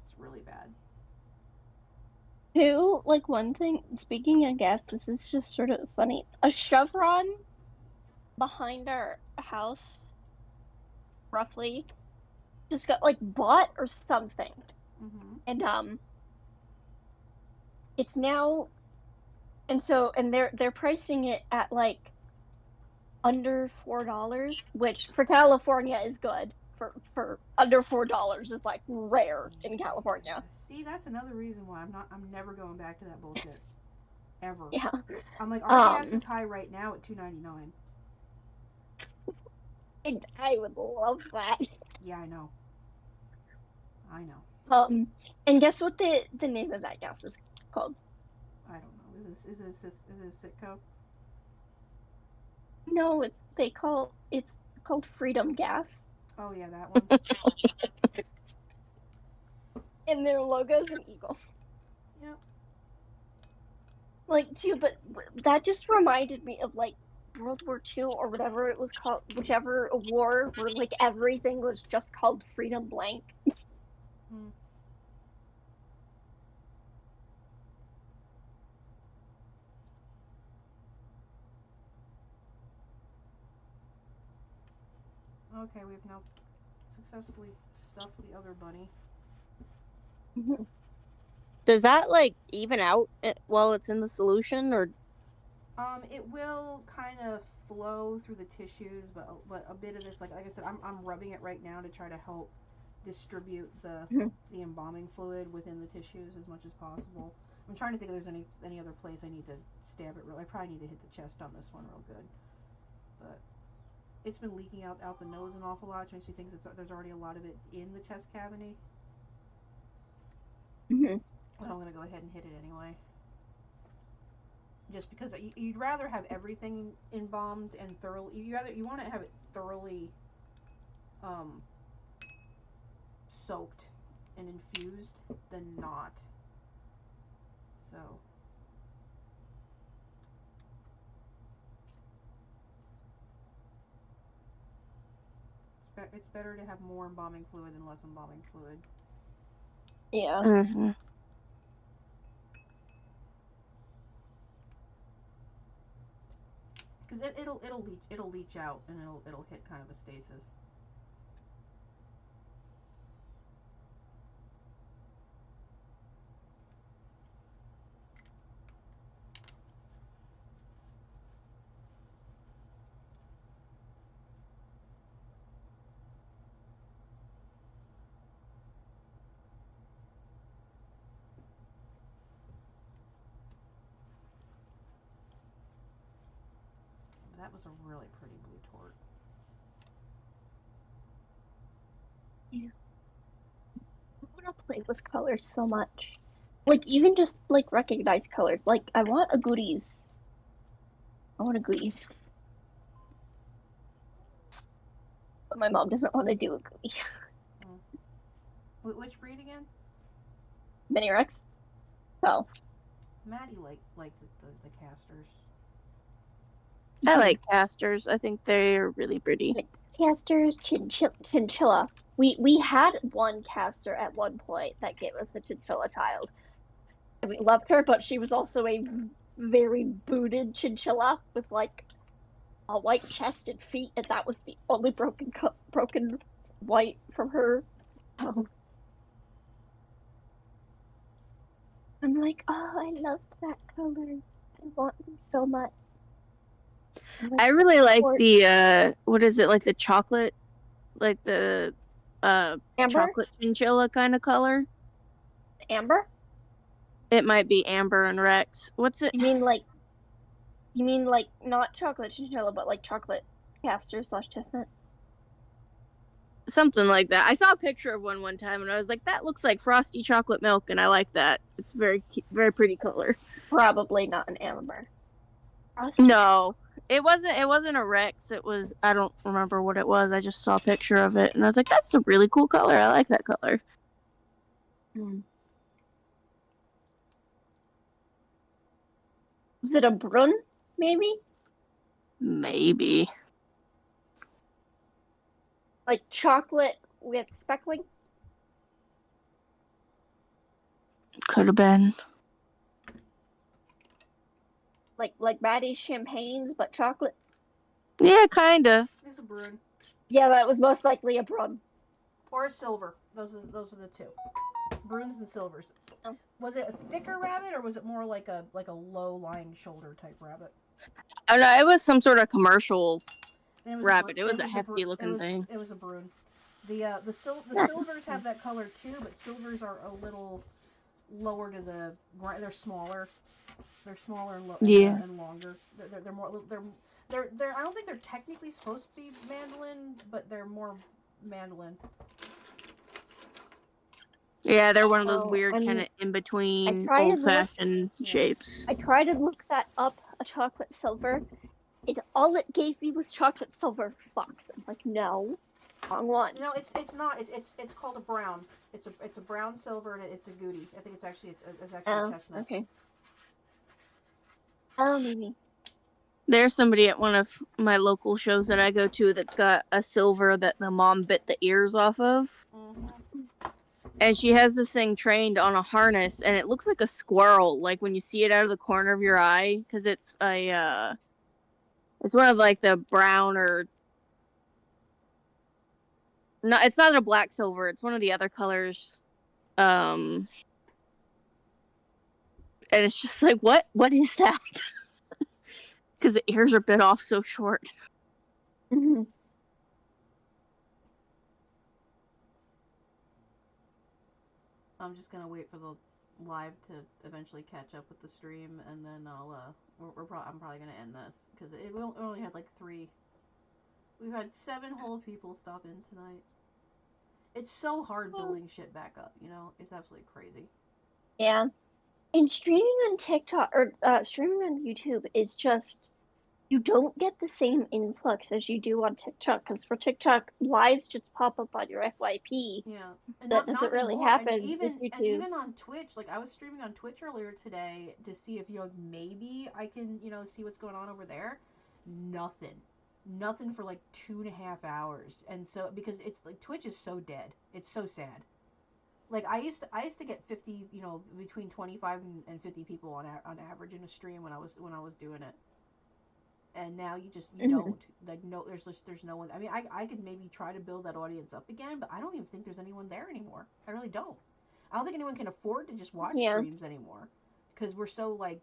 It's really bad. Too, like, one thing, speaking of gas, this is just sort of funny. A Chevron behind our house, roughly, just got, like, bought or something. And, it's now, and they're pricing it at, like, under $4, which for California is good. For under $4 is like rare in California. See, that's another reason why I'm never going back to that bullshit. Ever. Yeah. I'm like, our gas is high right now at $2.99. I would love that. Yeah, I know. And guess what the name of that gas is called? I don't know. Is it Sitco? No, it's called Freedom Gas. Oh yeah, that one. And their logo's an eagle. Yep. Like, too, but that just reminded me of, like, World War II or whatever it was called, whichever war where, like, everything was just called Freedom Blank. Okay, we've now successfully stuffed the other bunny. Does that, like, even out while it's in the solution, or? It will kind of flow through the tissues, but a bit of this, like I said, I'm rubbing it right now to try to help distribute the embalming fluid within the tissues as much as possible. I'm trying to think if there's any other place I need to stab it. I probably need to hit the chest on this one real good, but it's been leaking out the nose an awful lot, which makes you think there's already a lot of it in the chest cavity. But I'm gonna go ahead and hit it anyway. Just because you'd rather have everything embalmed and thoroughly. You want to have it thoroughly soaked and infused than not. So. It's better to have more embalming fluid than less embalming fluid. Yeah. Because it'll leach out and it'll hit kind of a stasis. That was a really pretty blue tort. Yeah. I want to play with colors so much. Like, even just, like, recognize colors. Like, I want a goodies. I want a goodie. But my mom doesn't want to do a goodie. Which breed again? Mini Rex. Oh. Maddie liked the casters. I like casters. I think they're really pretty. Like casters, chinchilla. We had one caster at one point that gave us a chinchilla child. And we loved her, but she was also a very booted chinchilla with, like, a white chest and feet, and that was the only broken white from her. Oh. I'm like, oh, I love that color. I want them so much. I really like the what is it, like the chocolate, like the Amber? chocolate chinchilla kind of color. Amber? It might be Amber and Rex. What's it? You mean like not chocolate chinchilla, but like chocolate castor / chestnut? Something like that. I saw a picture of one time, and I was like, "That looks like frosty chocolate milk," and I like that. It's very pretty color. Probably not an amber. No, it wasn't. It wasn't a Rex. It was. I don't remember what it was. I just saw a picture of it, and I was like, "That's a really cool color. I like that color." Was it a brun? Maybe. Maybe. Like chocolate with speckling? Could have been. Like Maddie's champagnes, but chocolate? Yeah, kinda. It's a brun. Yeah, that was most likely a brun. Or a silver. Those are the two. Bruns and silvers. Oh. Was it a thicker rabbit, or was it more like a low-lying shoulder type rabbit? Oh no, it was some sort of commercial rabbit. It was a hefty looking thing. It was a brun. The silvers have that color too, but silvers are a little lower to the ground. They're smaller. They're smaller and and longer. They're more they're I don't think they're technically supposed to be mandolin, but they're more mandolin. Yeah, they're one of those weird kind of in between old fashioned shapes. I tried to look that up, a chocolate silver. All it gave me was chocolate silver fox. I'm like, no, wrong one. No, it's not. It's called a brown. It's a brown silver, and it's a goody. I think it's actually a chestnut. Okay. Oh, maybe. There's somebody at one of my local shows that I go to that's got a silver that the mom bit the ears off of. Mm-hmm. And she has this thing trained on a harness, and it looks like a squirrel, like when you see it out of the corner of your eye, because it's it's one of like the brown or no, it's not a black silver. It's one of the other colors. And it's just like, what is that? Because the ears are bit off so short. Mm-hmm. I'm just gonna wait for the live to eventually catch up with the stream, and then I'm probably gonna end this because we only had like 3. We've had 7 whole people stop in tonight. It's so hard building shit back up, you know? It's absolutely crazy. Yeah. And streaming on TikTok or streaming on YouTube is just, you don't get the same influx as you do on TikTok, because for TikTok, lives just pop up on your FYP. Yeah. And that doesn't really happen. And even on Twitch, like I was streaming on Twitch earlier today to see if maybe I can, see what's going on over there. Nothing for like 2.5 hours. And so, because it's like Twitch is so dead. It's so sad. Like I used to get 50, between 25 and 50 people on average in a stream when I was doing it. And now you don't, like, no, there's no one. I mean, I could maybe try to build that audience up again, but I don't even think there's anyone there anymore. I really don't. I don't think anyone can afford to just watch streams anymore, because we're so, like,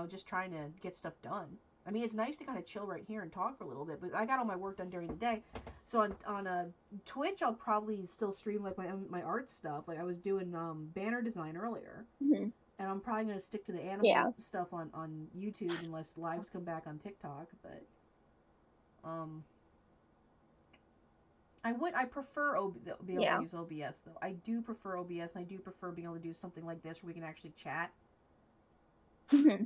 just trying to get stuff done. I mean, it's nice to kind of chill right here and talk for a little bit, but I got all my work done during the day. So on Twitch, I'll probably still stream like my art stuff. Like I was doing banner design earlier. Mm-hmm. And I'm probably going to stick to the animal stuff on YouTube unless lives come back on TikTok. But I prefer being able to use OBS, though. I do prefer OBS, and I do prefer being able to do something like this where we can actually chat. Mm-hmm.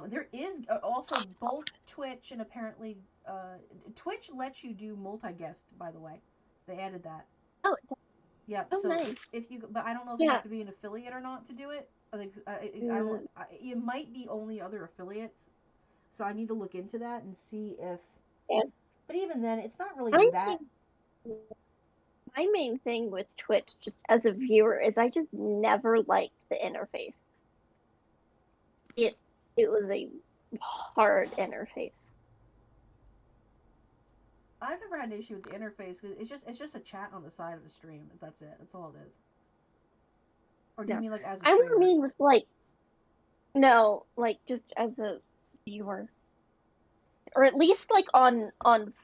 There is also both Twitch and apparently Twitch lets you do multi-guest, by the way. They added that. Oh, it does. Yeah, so nice. But I don't know if you have to be an affiliate or not to do it. I think it might be only other affiliates, so I need to look into that and see if. Yeah. But even then, it's not really that. My main thing with Twitch, just as a viewer, is I just never liked the interface. It was a hard interface. I've never had an issue with the interface because it's just a chat on the side of the stream. That's it. That's all it is. Or do you mean like as a streamer? I mean with like, no, like just as a viewer. Or at least like on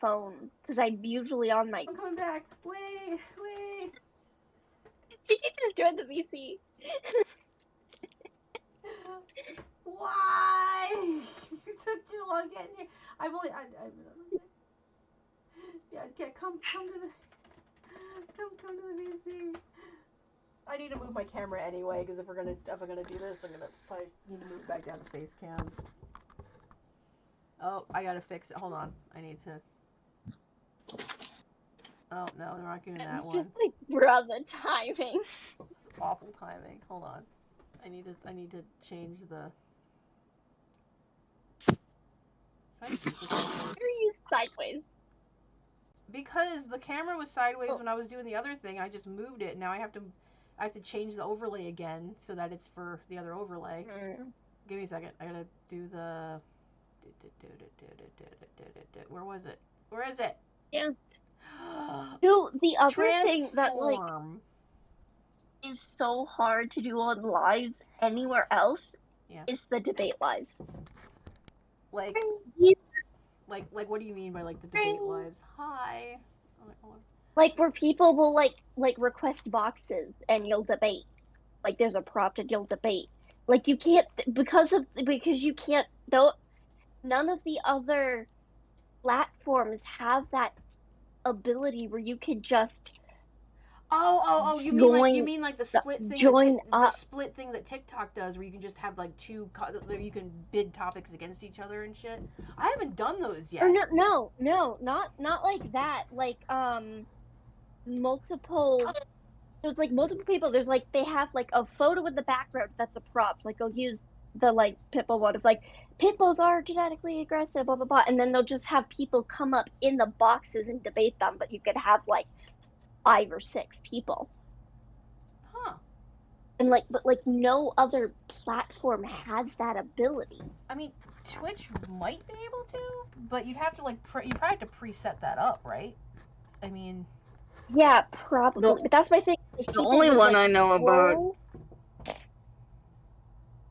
phone, because I'm usually on my. I'm coming back. Wait. She can just join the VC. Why? You took too long getting here. Yeah, come to the VC. I need to move my camera anyway, because if we're gonna do this, I'm gonna probably need to move back down to face cam. Oh, I gotta fix it. Hold on. I need to. Oh no, they're not doing that It's one. just like brother timing. Awful timing. Hold on. I need to change the. Why are you sideways? Because the camera was sideways when I was doing the other thing. I just moved it. Now I have to change the overlay again so that it's for the other overlay. Give me a second. I gotta do the. Where was it? Where is it? Yeah. No, the other thing that like is so hard to do on lives anywhere else is the debate lives. Like what do you mean by like the debate lives? Hi. Like where people will like request boxes and you'll debate. Like there's a prompt and you'll debate. Like you can't because you can't though. None of the other platforms have that ability where you could just. Oh! You mean like the split thing? The split thing that TikTok does, where you can just have like two, you can bid topics against each other and shit. I haven't done those yet. Or no, not like that. Like multiple. There's like multiple people. There's like they have like a photo in the background that's a prompt. Like they'll use the like pitbull one of like pitbulls are genetically aggressive, blah blah blah, and then they'll just have people come up in the boxes and debate them. But you could have like 5 or 6 people. Huh. And like, but like no other platform has that ability. I mean, Twitch might be able to, but you'd have to like you probably have to preset that up, right? I mean. Yeah, probably. But that's my thing. The only one I know about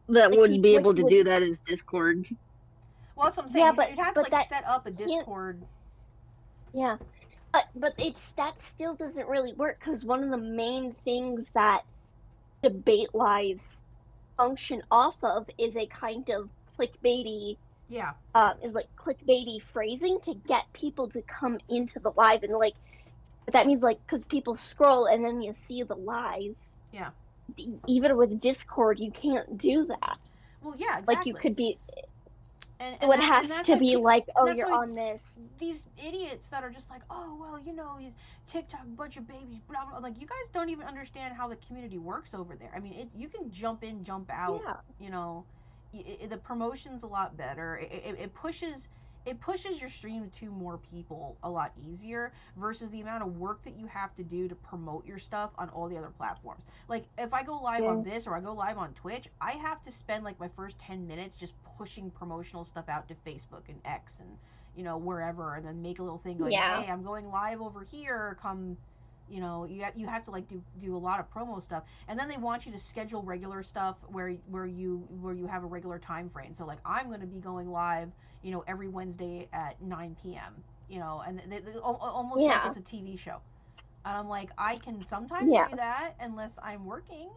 that would be able to do that is Discord. Well, that's what I'm saying. Yeah, you'd have to like set up a Discord. Yeah. But that still doesn't really work because one of the main things that debate lives function off of is a kind of clickbaity, is like clickbaity phrasing to get people to come into the live, and like that means like because people scroll and then you see the live. Yeah. Even with Discord, you can't do that. Well, yeah, exactly. Like you could be. And it would have to be like, oh, you're on this. These idiots that are just like, oh, well, you know, these TikTok bunch of babies, blah, blah. Like, you guys don't even understand how the community works over there. I mean, you can jump in, jump out. Yeah. You know, the promotion's a lot better. It pushes your stream to more people a lot easier versus the amount of work that you have to do to promote your stuff on all the other platforms. Like, if I go live on this or I go live on Twitch, I have to spend like my first 10 minutes just pushing promotional stuff out to Facebook and X and, you know, wherever, and then make a little thing going, hey, I'm going live over here, come, you know, you have to like do a lot of promo stuff, and then they want you to schedule regular stuff where you have a regular time frame. So like, I'm going to be going live, you know, every Wednesday at 9 p.m. you know, and they almost like it's a TV show. And I'm like, I can sometimes do that unless I'm working.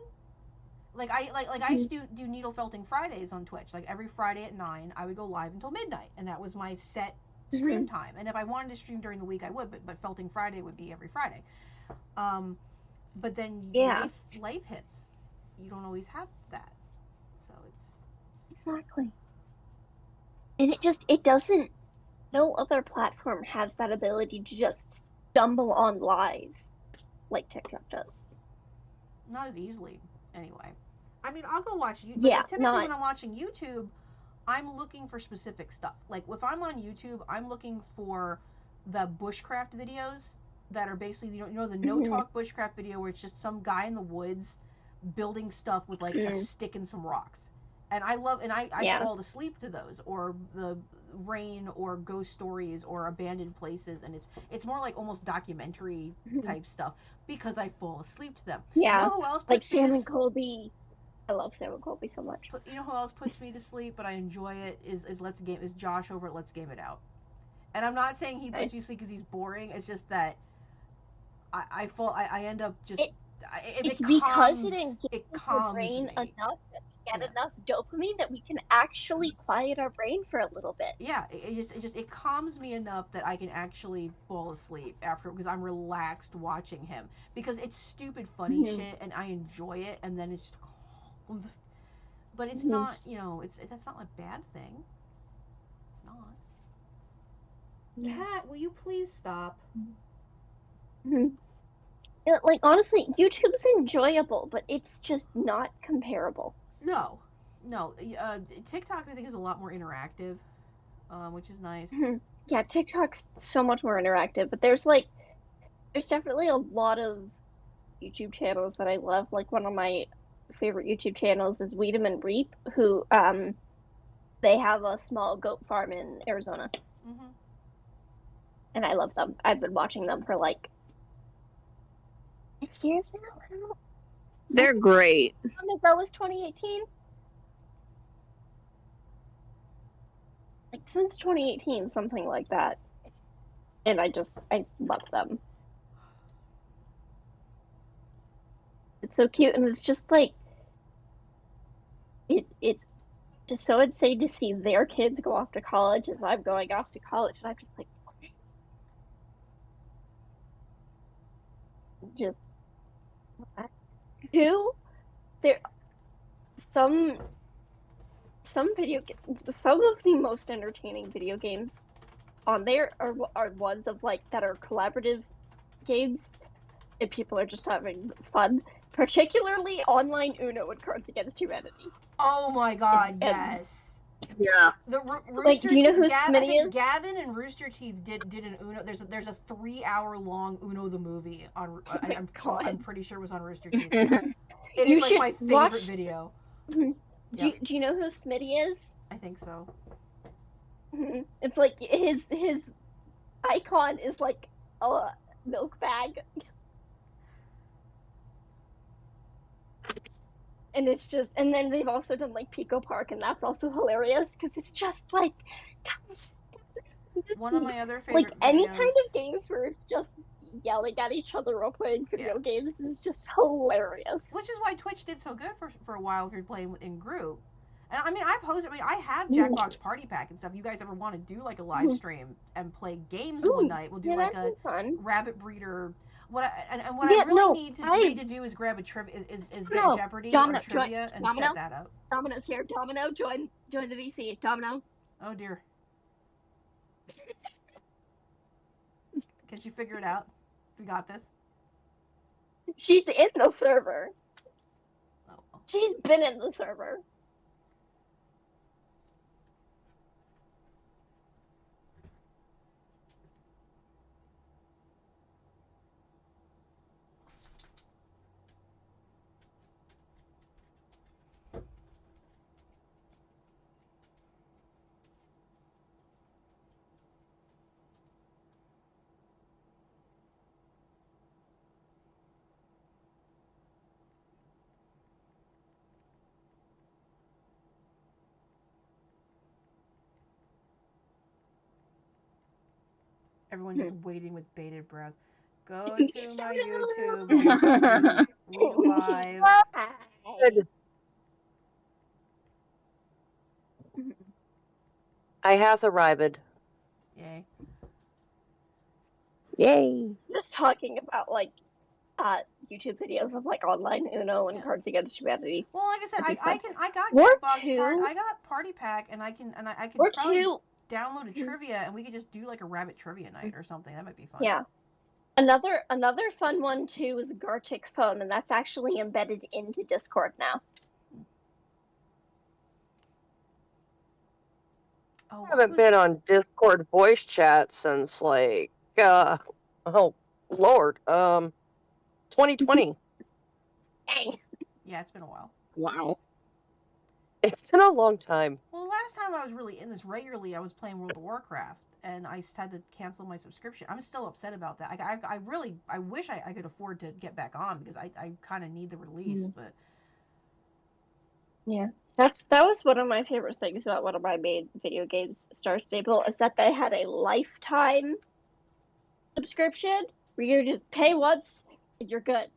Like I used to do needle felting Fridays on Twitch. Like every Friday at 9, I would go live until midnight, and that was my set stream time. And if I wanted to stream during the week, I would, but felting Friday would be every Friday. But then life hits. You don't always have that. So it's exactly. And it doesn't. No other platform has that ability to just stumble on live like TikTok does. Not as easily, anyway. I mean, I'll go watch YouTube. Yeah, typically when I'm watching YouTube, I'm looking for specific stuff. Like, if I'm on YouTube, I'm looking for the bushcraft videos that are basically, you know the no-talk bushcraft video where it's just some guy in the woods building stuff with, like, a stick and some rocks. And I fall asleep to those, or the rain, or ghost stories, or abandoned places, and it's more like almost documentary type stuff because I fall asleep to them. Yeah, you know who else like Sam and Colby. I love Sam and Colby so much. But you know who else puts me to sleep, but I enjoy it is Josh over at Let's Game It Out. And I'm not saying he puts me to sleep because he's boring. It's just that I end up just it's because it engages your brain me enough that we get enough dopamine that we can actually quiet our brain for a little bit. Yeah, it calms me enough that I can actually fall asleep after because I'm relaxed watching him because it's stupid funny shit and I enjoy it and then it's just, but it's not, you know, that's not a bad thing. It's not. Kat, will you please stop? Like, honestly, YouTube's enjoyable, but it's just not comparable. No. TikTok I think is a lot more interactive, which is nice. Yeah, TikTok's so much more interactive, but there's definitely a lot of YouTube channels that I love. Like, one of my favorite YouTube channels is Weed'em and Reap, who they have a small goat farm in Arizona. And I love them. I've been watching them for like 5 years now. They're great. How long ago was 2018? Like, since 2018, something like that. And I love them. It's so cute, and it's just like it's just so insane to see their kids go off to college as I'm going off to college, and I'm just like, just who there some video some of the most entertaining video games on there are ones of like that are collaborative games and people are just having fun, particularly online Uno and Cards Against Humanity. Oh my god, yes. Yeah. The Rooster like, do you know who Smitty is? Gavin and Rooster Teeth did an Uno. There's a 3-hour-long Uno the movie on. I'm pretty sure it was on Rooster Teeth. It is like my favorite video. Do you know who Smitty is? I think so. It's like his icon is like a milk bag. And it's just, and then they've also done like Pico Park, and that's also hilarious because it's just like, guys, one of my other favorite like any videos, kind of games where it's just yelling at each other or playing video games is just hilarious. Which is why Twitch did so good for a while if you're playing in group. And I mean, I have Jackbox Party Pack and stuff. You guys ever want to do like a live stream and play games one night? We'll do like a Rabbit Breeder. What I really need to do is grab a trivia, is get Jeopardy or trivia and set that up. Domino's here. Domino, join the VC. Domino. Oh dear. Can she figure it out? We got this. She's in the server. Oh. She's been in the server. Everyone just waiting with bated breath. Go to my YouTube. Live. I hath arrived. Yay. Yay. Just talking about like YouTube videos of like online Uno and Cards Against Humanity. Well, like I said, I got Party Pack and I can probably download a trivia and we could just do like a rabbit trivia night or something. That might be fun. Yeah. Another fun one too is Gartic Phone, and that's actually embedded into Discord now. I haven't been on Discord voice chat since like oh Lord, 2020. Dang. Yeah, it's been a while. Wow. It's been a long time. Well, the last time I was really in this regularly, I was playing World of Warcraft, and I had to cancel my subscription. I'm still upset about that. I wish I could afford to get back on because I kind of need the release, but yeah. That was one of my favorite things about one of my main video games, Star Stable, is that they had a lifetime subscription where you just pay once and you're good.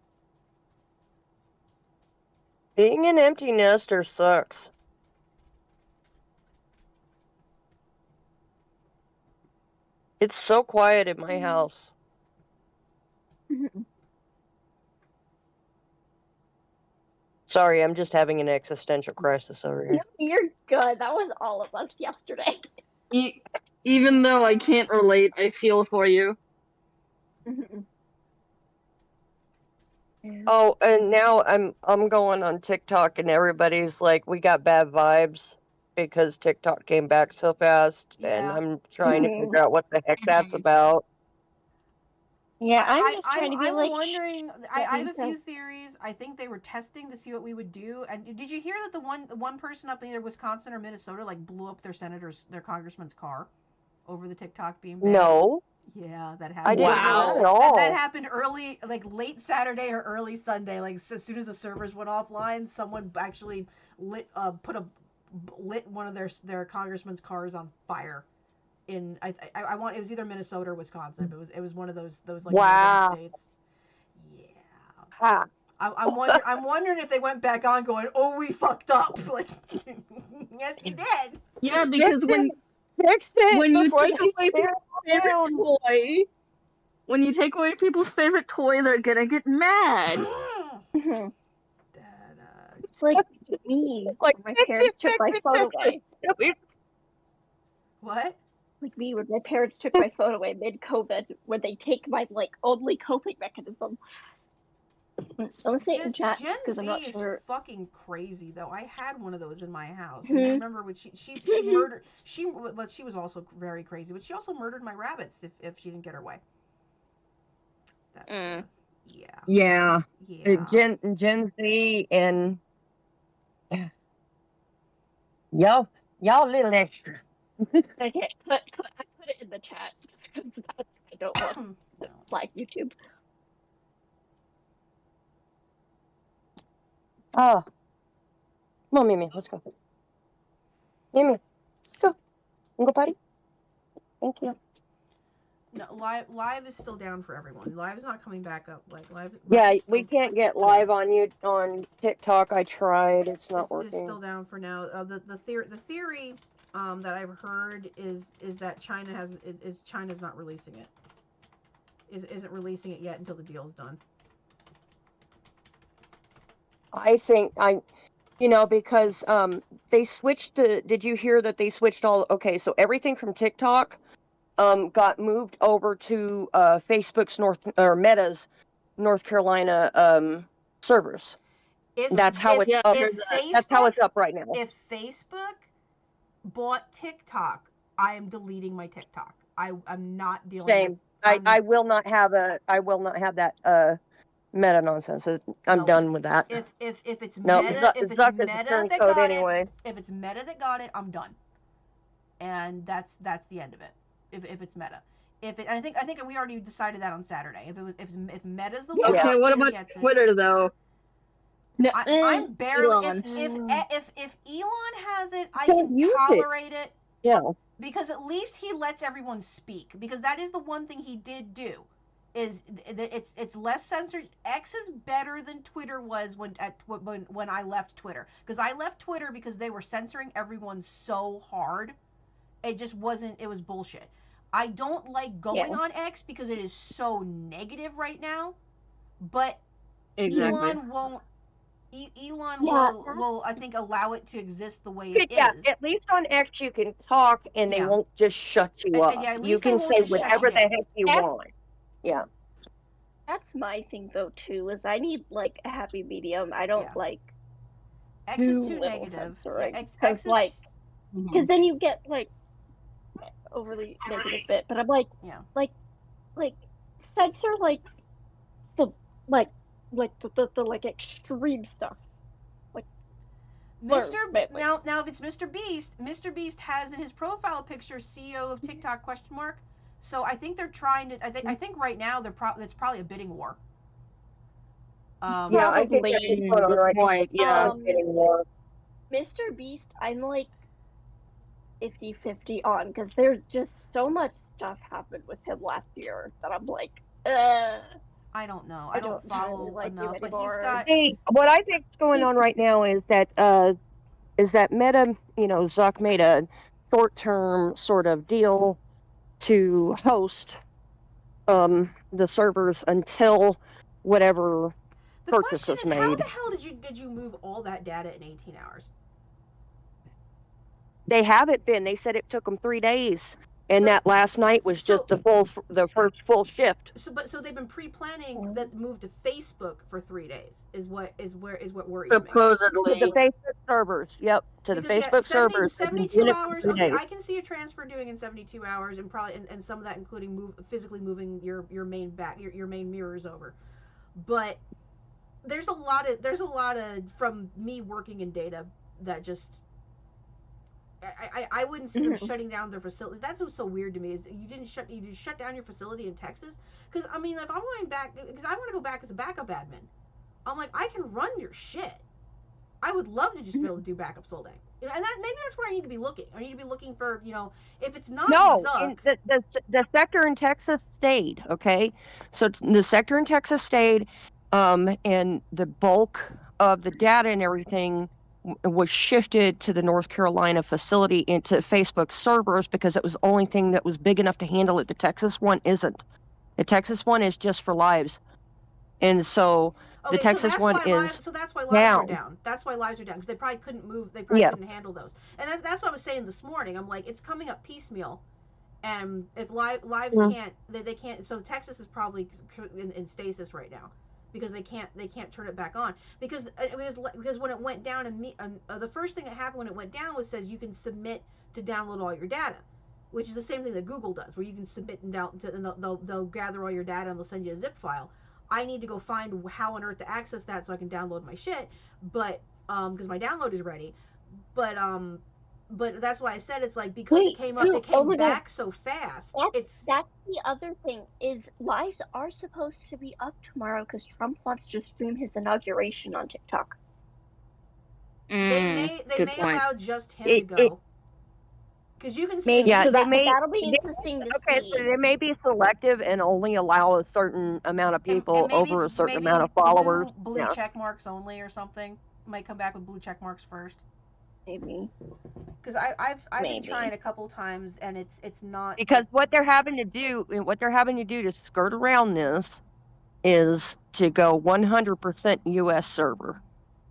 Being an empty nester sucks. It's so quiet in my house. Sorry, I'm just having an existential crisis over here. No, you're good. That was all of us yesterday. Even though I can't relate, I feel for you. Oh, and now I'm going on TikTok and everybody's like, we got bad vibes because TikTok came back so fast, and I'm trying to figure out what the heck that's about. Yeah, I'm just trying to be I'm wondering. I have a few theories. I think they were testing to see what we would do. And did you hear that the one person up in either Wisconsin or Minnesota like blew up their congressman's car over the TikTok being banned? No. Yeah, that happened. I didn't know at all. That happened early, like late Saturday or early Sunday. Like as soon as the servers went offline, someone actually lit one of their congressman's cars on fire. In I want it was either Minnesota or Wisconsin, but it was one of those like northern states. Yeah. Ha. I'm wondering if they went back on going, oh, we fucked up. Like, yes, you did. Yeah, because when you take away people's favorite toy, when you take away people's favorite toy, they're gonna get mad. It's like me. Like my parents took my phone away. What? Like me when my parents took my phone away mid-COVID, when they take my only coping mechanism. Don't say it in chat because I'm not sure. Is fucking crazy though. I had one of those in my house. And I remember when she murdered. But she was also very crazy. But she also murdered my rabbits if she didn't get her way. Yeah. Gen Z and y'all little extra. Okay, I put it in the chat because I don't want to flag YouTube. Oh. Come on, Mimi, let's go. Mimi, let's go. Wanna go potty? Thank you. No, live is still down for everyone. Live is not coming back up. Like live. Yeah, we can't get live on TikTok. I tried. It's not working. It's still down for now. The theory that I've heard is that China's not releasing it. Isn't releasing it yet until the deal's done. I think because they switched did you hear that they switched so everything from TikTok got moved over to Facebook's Meta's North Carolina that's how it's up. That's how it's up right now. If Facebook bought TikTok, I am deleting my TikTok. I'm not dealing Same. with I will not have that Meta nonsense. I'm done with that. If it's Meta, if it's Meta that got anyway. If it's Meta that got it, I'm done. And that's the end of it. If it's Meta. I think we already decided that on Saturday. If Meta's the one. Okay, what about Twitter though? No, I'm barely. If Elon has it, I can tolerate it. Yeah. Because at least he lets everyone speak. Because that is the one thing he did do. Is it's less censored. X is better than Twitter was when I left Twitter. Because I left Twitter because they were censoring everyone so hard. It just wasn't. It was bullshit. I don't like going on X because it is so negative right now. But Elon won't. Elon will I think allow it to exist the way it is. Yeah, at least on X you can talk and they won't just shut you up. You can say whatever the heck you want. Yeah. That's my thing though too, is I need like a happy medium. I don't like X is too negative. Because because then you get like overly negative bit. But I'm like censor the extreme stuff. Like now if it's Mr. Beast has in his profile picture CEO of TikTok ? So I think they're trying to. I think right now it's probably a bidding war. I think that's right. Yeah, bidding war. Mr. Beast, I'm like 50-50 on, because there's just so much stuff happened with him last year that I'm like, I don't know. I don't follow like enough, but anymore. he's got. Hey, what I think's going on right now is that Meta, Zuck made a short-term sort of deal to host the servers until whatever The purchase question is is, how made. the hell did you move all that data in 18 hours? They haven't been. They said it took them 3 days, and that last night was just the first full shift. So they've been pre-planning that move to Facebook for 3 days. Is what worries me. Supposedly. To the Facebook servers. Yep, to the Facebook servers. 72 hours. Okay, I can see a transfer doing in 72 hours, and probably and some of that including physically moving your main your main mirrors over. But there's a lot of from me working in data that just I wouldn't see them shutting down their facility. That's what's so weird to me is you shut down your facility in Texas, because I mean if I'm going back, because I want to go back as a backup admin, I'm like, I can run your shit. I would love to just be able to do backups all day. And that maybe that's where I need to be looking. I need to be looking for, if it's not Zuck. The sector in Texas stayed, okay? So the sector in Texas stayed, and the bulk of the data and everything was shifted to the North Carolina facility into Facebook servers because it was the only thing that was big enough to handle it. The Texas one isn't. The Texas one is just for lives. And so the Texas one is so that's why lives are down. That's why lives are down, because they probably couldn't move. They probably couldn't handle those. And that's what I was saying this morning. I'm like, it's coming up piecemeal, and if lives can't, they can't. So Texas is probably in stasis right now because they can't turn it back on because when it went down the first thing that happened when it went down was says you can submit to download all your data, which is the same thing that Google does, where you can submit and they'll gather all your data and they'll send you a zip file. I need to go find how on earth to access that so I can download my shit, but because my download is ready, but that's why I said it's like because it came back so fast. That's the other thing is lives are supposed to be up tomorrow because Trump wants to stream his inauguration on TikTok. They may allow just him to go. Because you can see, that'll be interesting to see. Okay, so they may be selective and only allow a certain amount of people over a certain amount of followers. Blue check marks only or something. Might come back with blue check marks first. Maybe. Because I've been trying a couple times and it's not. Because what they're having to do to skirt around this is to go 100% U.S. server.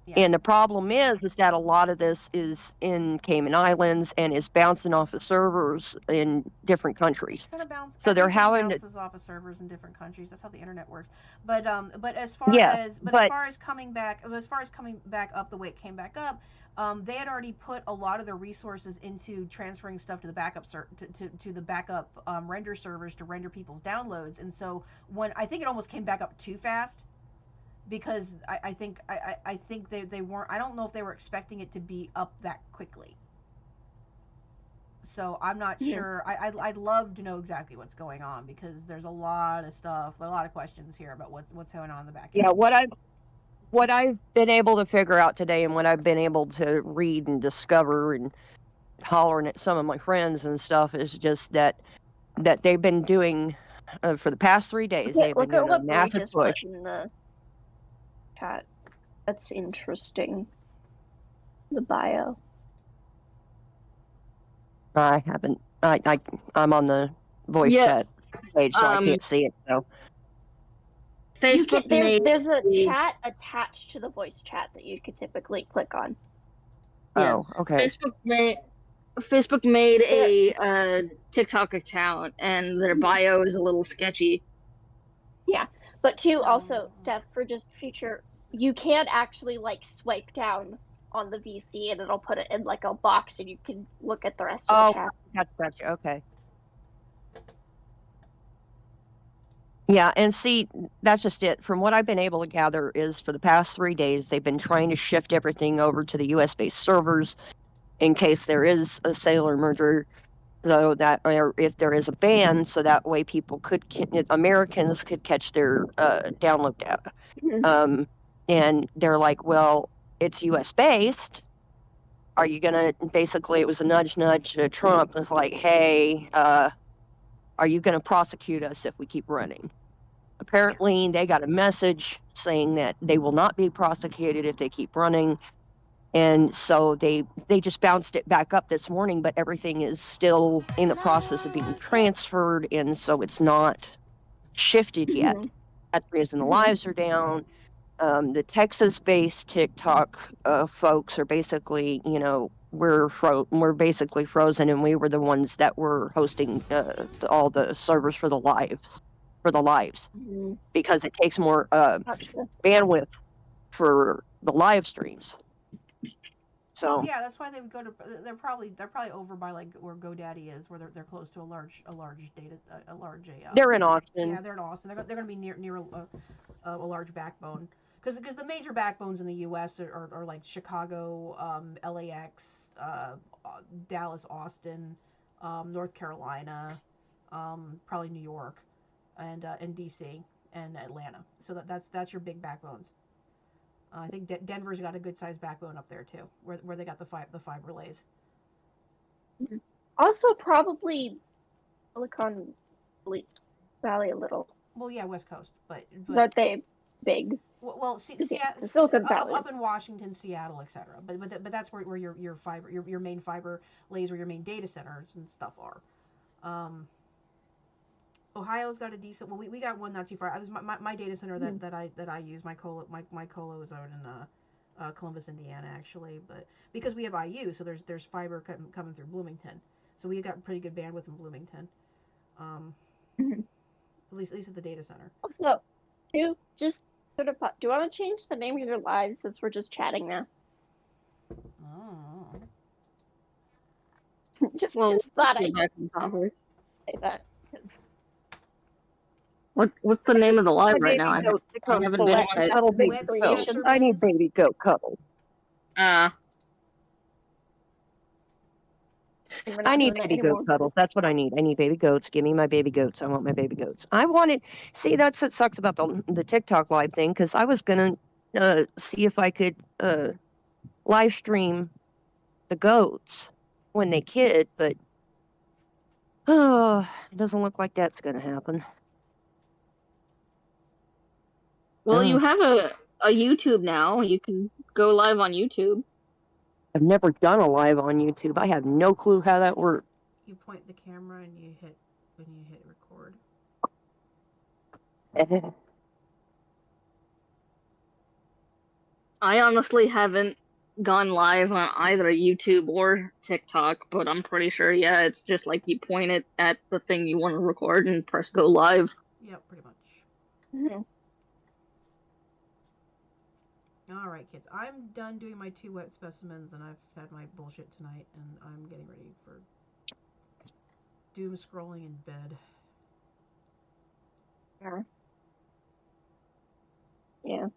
Yeah. And the problem is that a lot of this is in Cayman Islands and is bouncing off of servers in different countries. So they're bounces off of servers in different countries. That's how the internet works. But as far as coming back up the way it came back up, they had already put a lot of their resources into transferring stuff to the backup to the backup render servers to render people's downloads. And so when I think it almost came back up too fast. Because I think they weren't. I don't know if they were expecting it to be up that quickly. So I'm not sure. I'd love to know exactly what's going on because there's a lot of stuff, a lot of questions here about what's going on in the back end. Yeah, what I've been able to figure out today, and what I've been able to read and discover, and hollering at some of my friends and stuff, is just that they've been doing for the past 3 days. They've been doing a massive push. Chat. That's interesting. The bio. I haven't. I'm on the voice chat page, so I can't see it. So Facebook there's a chat attached to the voice chat that you could typically click on. Oh, okay. Facebook made a TikTok account, and their bio is a little sketchy. Yeah, but too also, Steph, for just future. You can actually swipe down on the VC and it'll put it in a box and you can look at the rest of the chat. Gotcha. Okay. Yeah, and see, that's just it. From what I've been able to gather is for the past 3 days, they've been trying to shift everything over to the US-based servers in case there is a sailor merger, so that or if there is a ban, so that way Americans could catch their download data. Mm-hmm. And they're like, well, it's US based, are you gonna, basically it was a nudge to Trump. It's like, hey, are you gonna prosecute us if we keep running? Apparently they got a message saying that they will not be prosecuted if they keep running. And so they just bounced it back up this morning, but everything is still in the process of being transferred, and so it's not shifted yet. That's the reason the lives are down. The Texas-based TikTok folks are basically, we're basically frozen, and we were the ones that were hosting all the servers for the lives, because it takes more bandwidth for the live streams. So yeah, that's why they would go to. They're probably over by like where GoDaddy is, where they're close to a large data they're in Austin. Yeah, they're in Austin. They're going to be near a large backbone, because the major backbones in the U.S. are like Chicago, LAX, Dallas, Austin, North Carolina, probably New York, and DC and Atlanta. So that's your big backbones. I think Denver's got a good sized backbone up there too, where they got the fiber lays. Also, probably Silicon Valley a little. Well, yeah, West Coast, but aren't they big? Well, Silicon Valley up in Washington, Seattle, etc. But that's where your fiber, your main fiber lays, where your main data centers and stuff are. Ohio's got a decent. Well, we got one not too far. I was my data center that I use, my colo is out in Columbus, Indiana, actually. But because we have IU, so there's fiber coming through Bloomington, so we got pretty good bandwidth in Bloomington. At least at the data center. Also, do you want to change the name of your live, since we're just chatting now? Oh. just thought I'd say that. What's the name of the live right now? I haven't been on. I need baby goat cuddle. I need baby goat cuddles. That's what I need. I need baby goats. Give me my baby goats. I want my baby goats. See, that's what sucks about the TikTok live thing, because I was going to see if I could live stream the goats when they kid, but it doesn't look like that's going to happen. Well, you have a YouTube now. You can go live on YouTube. I've never done a live on YouTube. I have no clue how that works. You point the camera and you hit record. I honestly haven't gone live on either YouTube or TikTok, but I'm pretty sure, yeah, it's just like you point it at the thing you want to record and press go live. Yep, pretty much. Alright, kids, I'm done doing my 2 wet specimens, and I've had my bullshit tonight, and I'm getting ready for doom scrolling in bed. Yeah.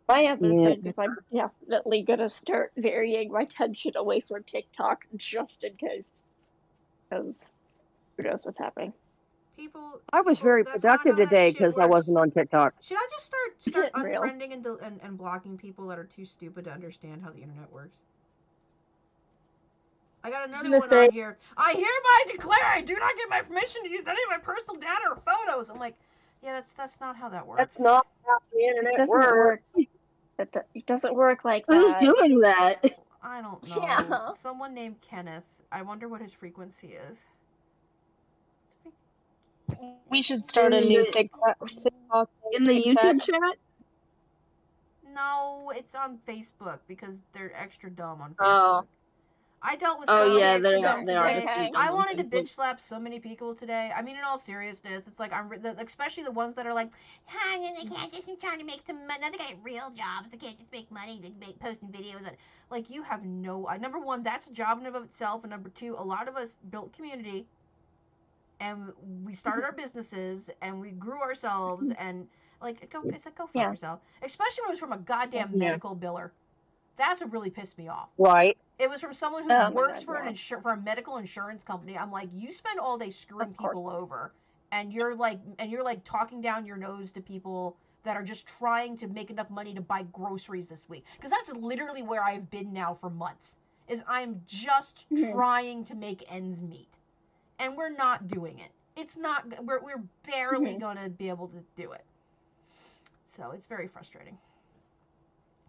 My episode, because I'm definitely going to start varying my attention away from TikTok, just in case. Because who knows what's happening. I was very productive today because I wasn't on TikTok. Should I just start unfriending and blocking people that are too stupid to understand how the internet works? I got another one on here. I hereby declare I do not get my permission to use any of my personal data or photos. I'm like, yeah, that's not how that works. That's not how the internet works. It doesn't work like that. Who's doing that? I don't know. Yeah. Someone named Kenneth. I wonder what his frequency is. We should start a new TikTok in the YouTube chat. No, it's on Facebook, because they're extra dumb on Facebook. Oh. I dealt with they are. I wanted to bitch slap so many people today. I mean, in all seriousness, it's like especially the ones that are like, they can't just trying to make some money. They got real jobs. They can't just make money. They make posting videos. And like, you have no. Number one, that's a job in and of itself, and number two, a lot of us built community. And we started our businesses, and we grew ourselves, and go fuck yourself. Especially when it was from a goddamn medical biller. That's what really pissed me off. Right. It was from someone who works for a medical insurance company. I'm like, you spend all day screwing people over, and you're like talking down your nose to people that are just trying to make enough money to buy groceries this week. Because that's literally where I've been now for months. is I'm just trying to make ends meet. And we're not doing it. It's not, we're barely gonna be able to do it. So it's very frustrating.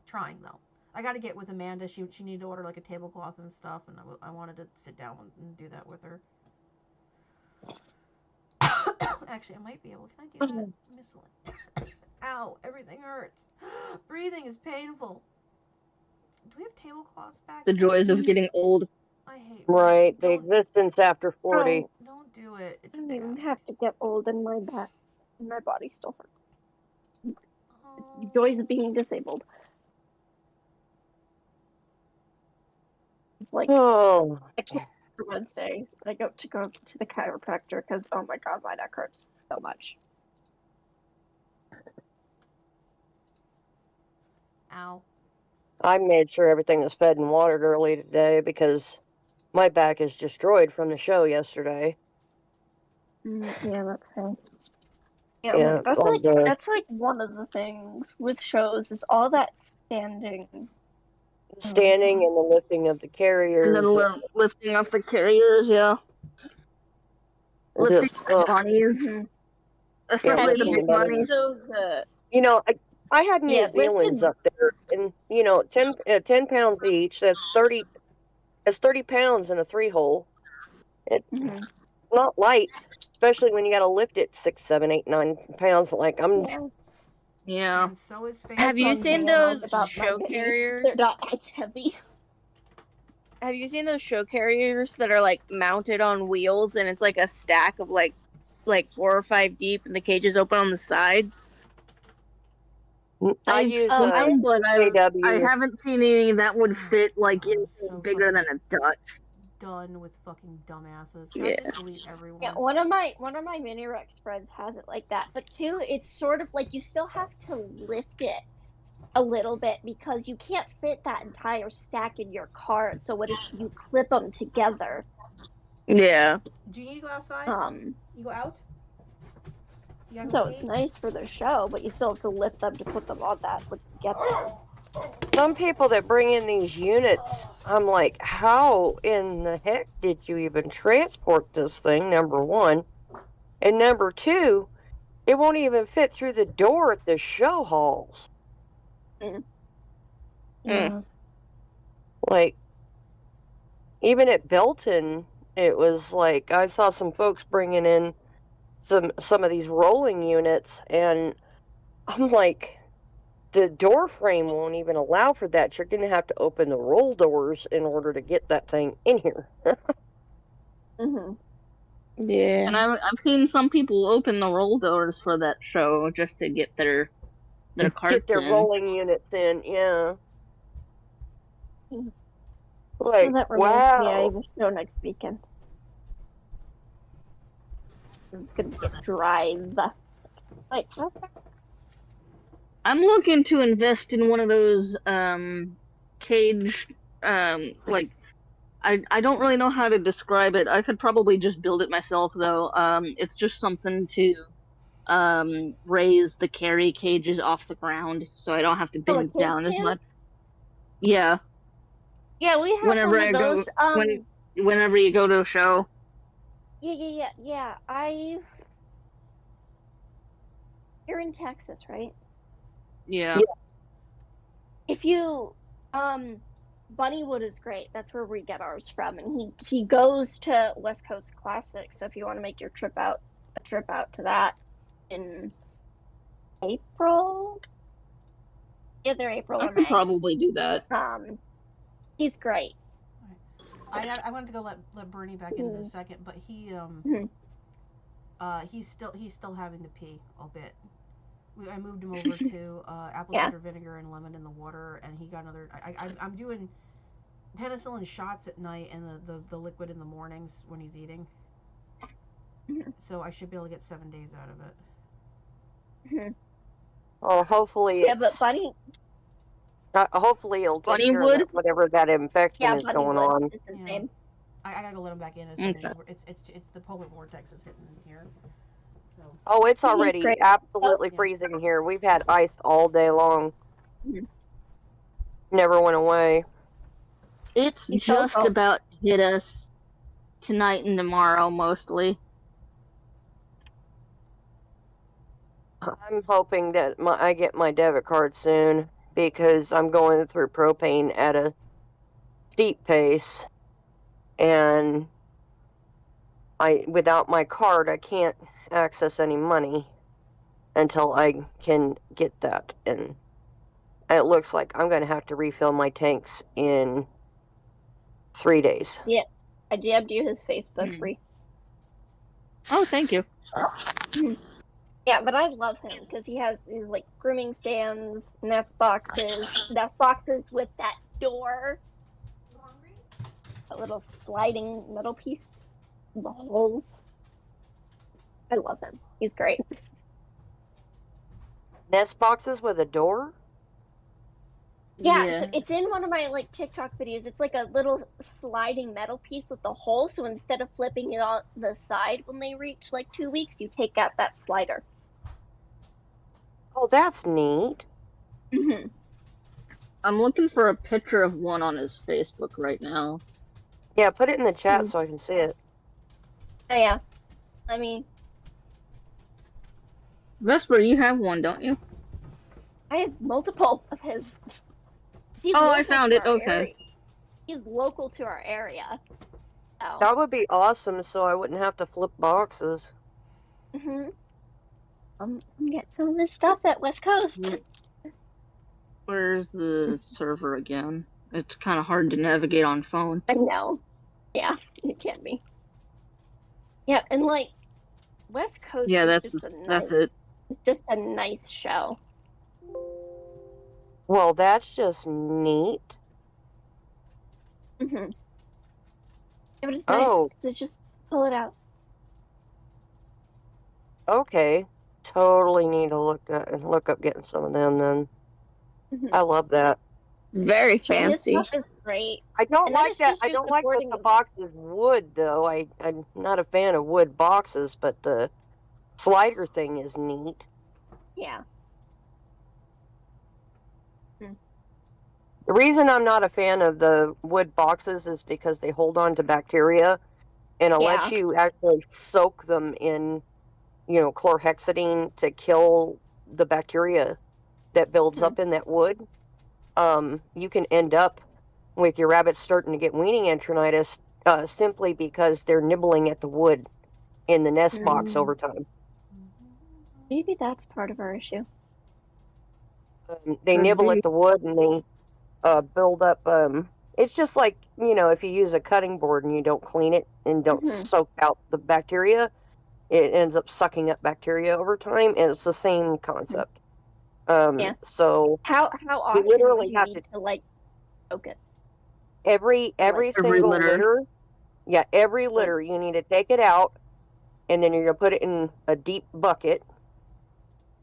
Trying though. I got to get with Amanda. She needed to order like a tablecloth and stuff, and I wanted to sit down and do that with her. Actually, I might be able. Can I do that? Missile. Ow! Everything hurts. Breathing is painful. Do we have tablecloths back? The joys of getting old. I hate. Right, the existence after 40. Don't do it. It's I don't bad. even have to get old and my back and my body still hurts. The joys of being disabled. It's like I can't for Wednesday. I go to the chiropractor because oh my god, my neck hurts so much. Ow. I made sure everything was fed and watered early today because my back is destroyed from the show yesterday. Yeah, that's fine. Yeah, that's like one of the things with shows is all that standing and the lifting of the carriers. And then lifting up the carriers, yeah. Lifting the bunnies. Especially the big bunnies. You know, I had New Zealand's up there, and you know, 10 pounds each. That's 30 pounds in a 3-hole. It's not light, especially when you got to lift it 6, 7, 8, 9 pounds. Like I'm. Yeah. And so is Have you seen those show carriers? They're not as heavy. Have you seen those show carriers that are like mounted on wheels, and it's like a stack of like 4 or 5 deep, and the cage is open on the sides? I use but I haven't seen any that would fit like anything bigger than a Dutch. Done with fucking dumbasses. Can I just delete everyone? Yeah, one of my mini Rex friends has it like that, but too, it's sort of like you still have to lift it a little bit because you can't fit that entire stack in your cart. So what if you clip them together? Yeah. Do you need to go outside? You go out? So it's nice for the show, but you still have to lift them to put them on that together. Some people that bring in these units, I'm like, how in the heck did you even transport this thing, number one? And number two, it won't even fit through the door at the show halls. Like, even at Belton, it was like, I saw some folks bringing in some of these rolling units, and I'm like, the door frame won't even allow for that. You're going to have to open the roll doors in order to get that thing in here. Yeah. And I've seen some people open the roll doors for that show just to get their carts get their rolling units in, yeah. Like, that reminds me, I have a show next weekend. I'm gonna get Drive. Like, I'm looking to invest in one of those cage like I don't really know how to describe it. I could probably just build it myself though. It's just something to raise the carry cages off the ground so I don't have to bend down as much. Yeah. Yeah, we have whenever one of those. Whenever you go to a show. Yeah. You're in Texas, right? Yeah. If you Bunnywood is great. That's where we get ours from, and he goes to West Coast Classic. So if you want to make your trip out to that in April, either April or May. I could probably do that. He's great. I wanted to go let Bernie back in a second, but he's still having to pee a bit. I moved him over to apple cider vinegar and lemon in the water, and he got another. I'm doing penicillin shots at night and the liquid in the mornings when he's eating. So I should be able to get 7 days out of it. Oh, hopefully. Yeah, but Bunny. Hopefully it'll take care of whatever that infection is going on. Is his name. I gotta go let him back in. It's the polar vortex is hitting in here. So. Oh, it's already absolutely freezing here. We've had ice all day long. Never went away. It's just about to hit us tonight and tomorrow, mostly. I'm hoping that I get my debit card soon, because I'm going through propane at a steep pace, and without my card, I can't access any money until I can get that. And it looks like I'm going to have to refill my tanks in 3 days. Yeah, I DM'd you his Facebook free. Oh, thank you. Yeah, but I love him because he has these like grooming stands, nest boxes with that door, a little sliding metal piece, the holes. I love him. He's great. Nest boxes with a door? Yeah, so it's in one of my like TikTok videos. It's like a little sliding metal piece with a hole. So instead of flipping it on the side when they reach like 2 weeks, you take out that slider. Oh, that's neat. Mm-hmm. I'm looking for a picture of one on his Facebook right now. Yeah, put it in the chat so I can see it. Oh, yeah. I mean, Vesper, you have one, don't you? I have multiple of his. I found it. Okay. Area. He's local to our area. So. That would be awesome, so I wouldn't have to flip boxes. Mm-hmm. Get some of this stuff at West Coast. Where's the server again? It's kind of hard to navigate on phone. I know. Yeah, it can be. Yeah, and like West Coast. Yeah, that's it. It's just a nice show. Well, that's just neat. Mm-hmm. Yeah, but it's nice. Oh. So just pull it out. Okay. Totally need to look up getting some of them then. Mm-hmm. I love that. It's very fancy. His stuff is great. I don't like that. I don't like that the box is wood, though. I'm not a fan of wood boxes, but the slider thing is neat. Yeah. The reason I'm not a fan of the wood boxes is because they hold on to bacteria, and unless you actually soak them in, chlorhexidine to kill the bacteria that builds up in that wood, you can end up with your rabbits starting to get weaning enteritis simply because they're nibbling at the wood in the nest box over time. Maybe that's part of our issue. They nibble at the wood and they build up. It's just like, if you use a cutting board and you don't clean it and don't soak out the bacteria, it ends up sucking up bacteria over time, and it's the same concept. So how often you literally do you have need to like soak it? Every single litter. Yeah, every litter you need to take it out, and then you're gonna put it in a deep bucket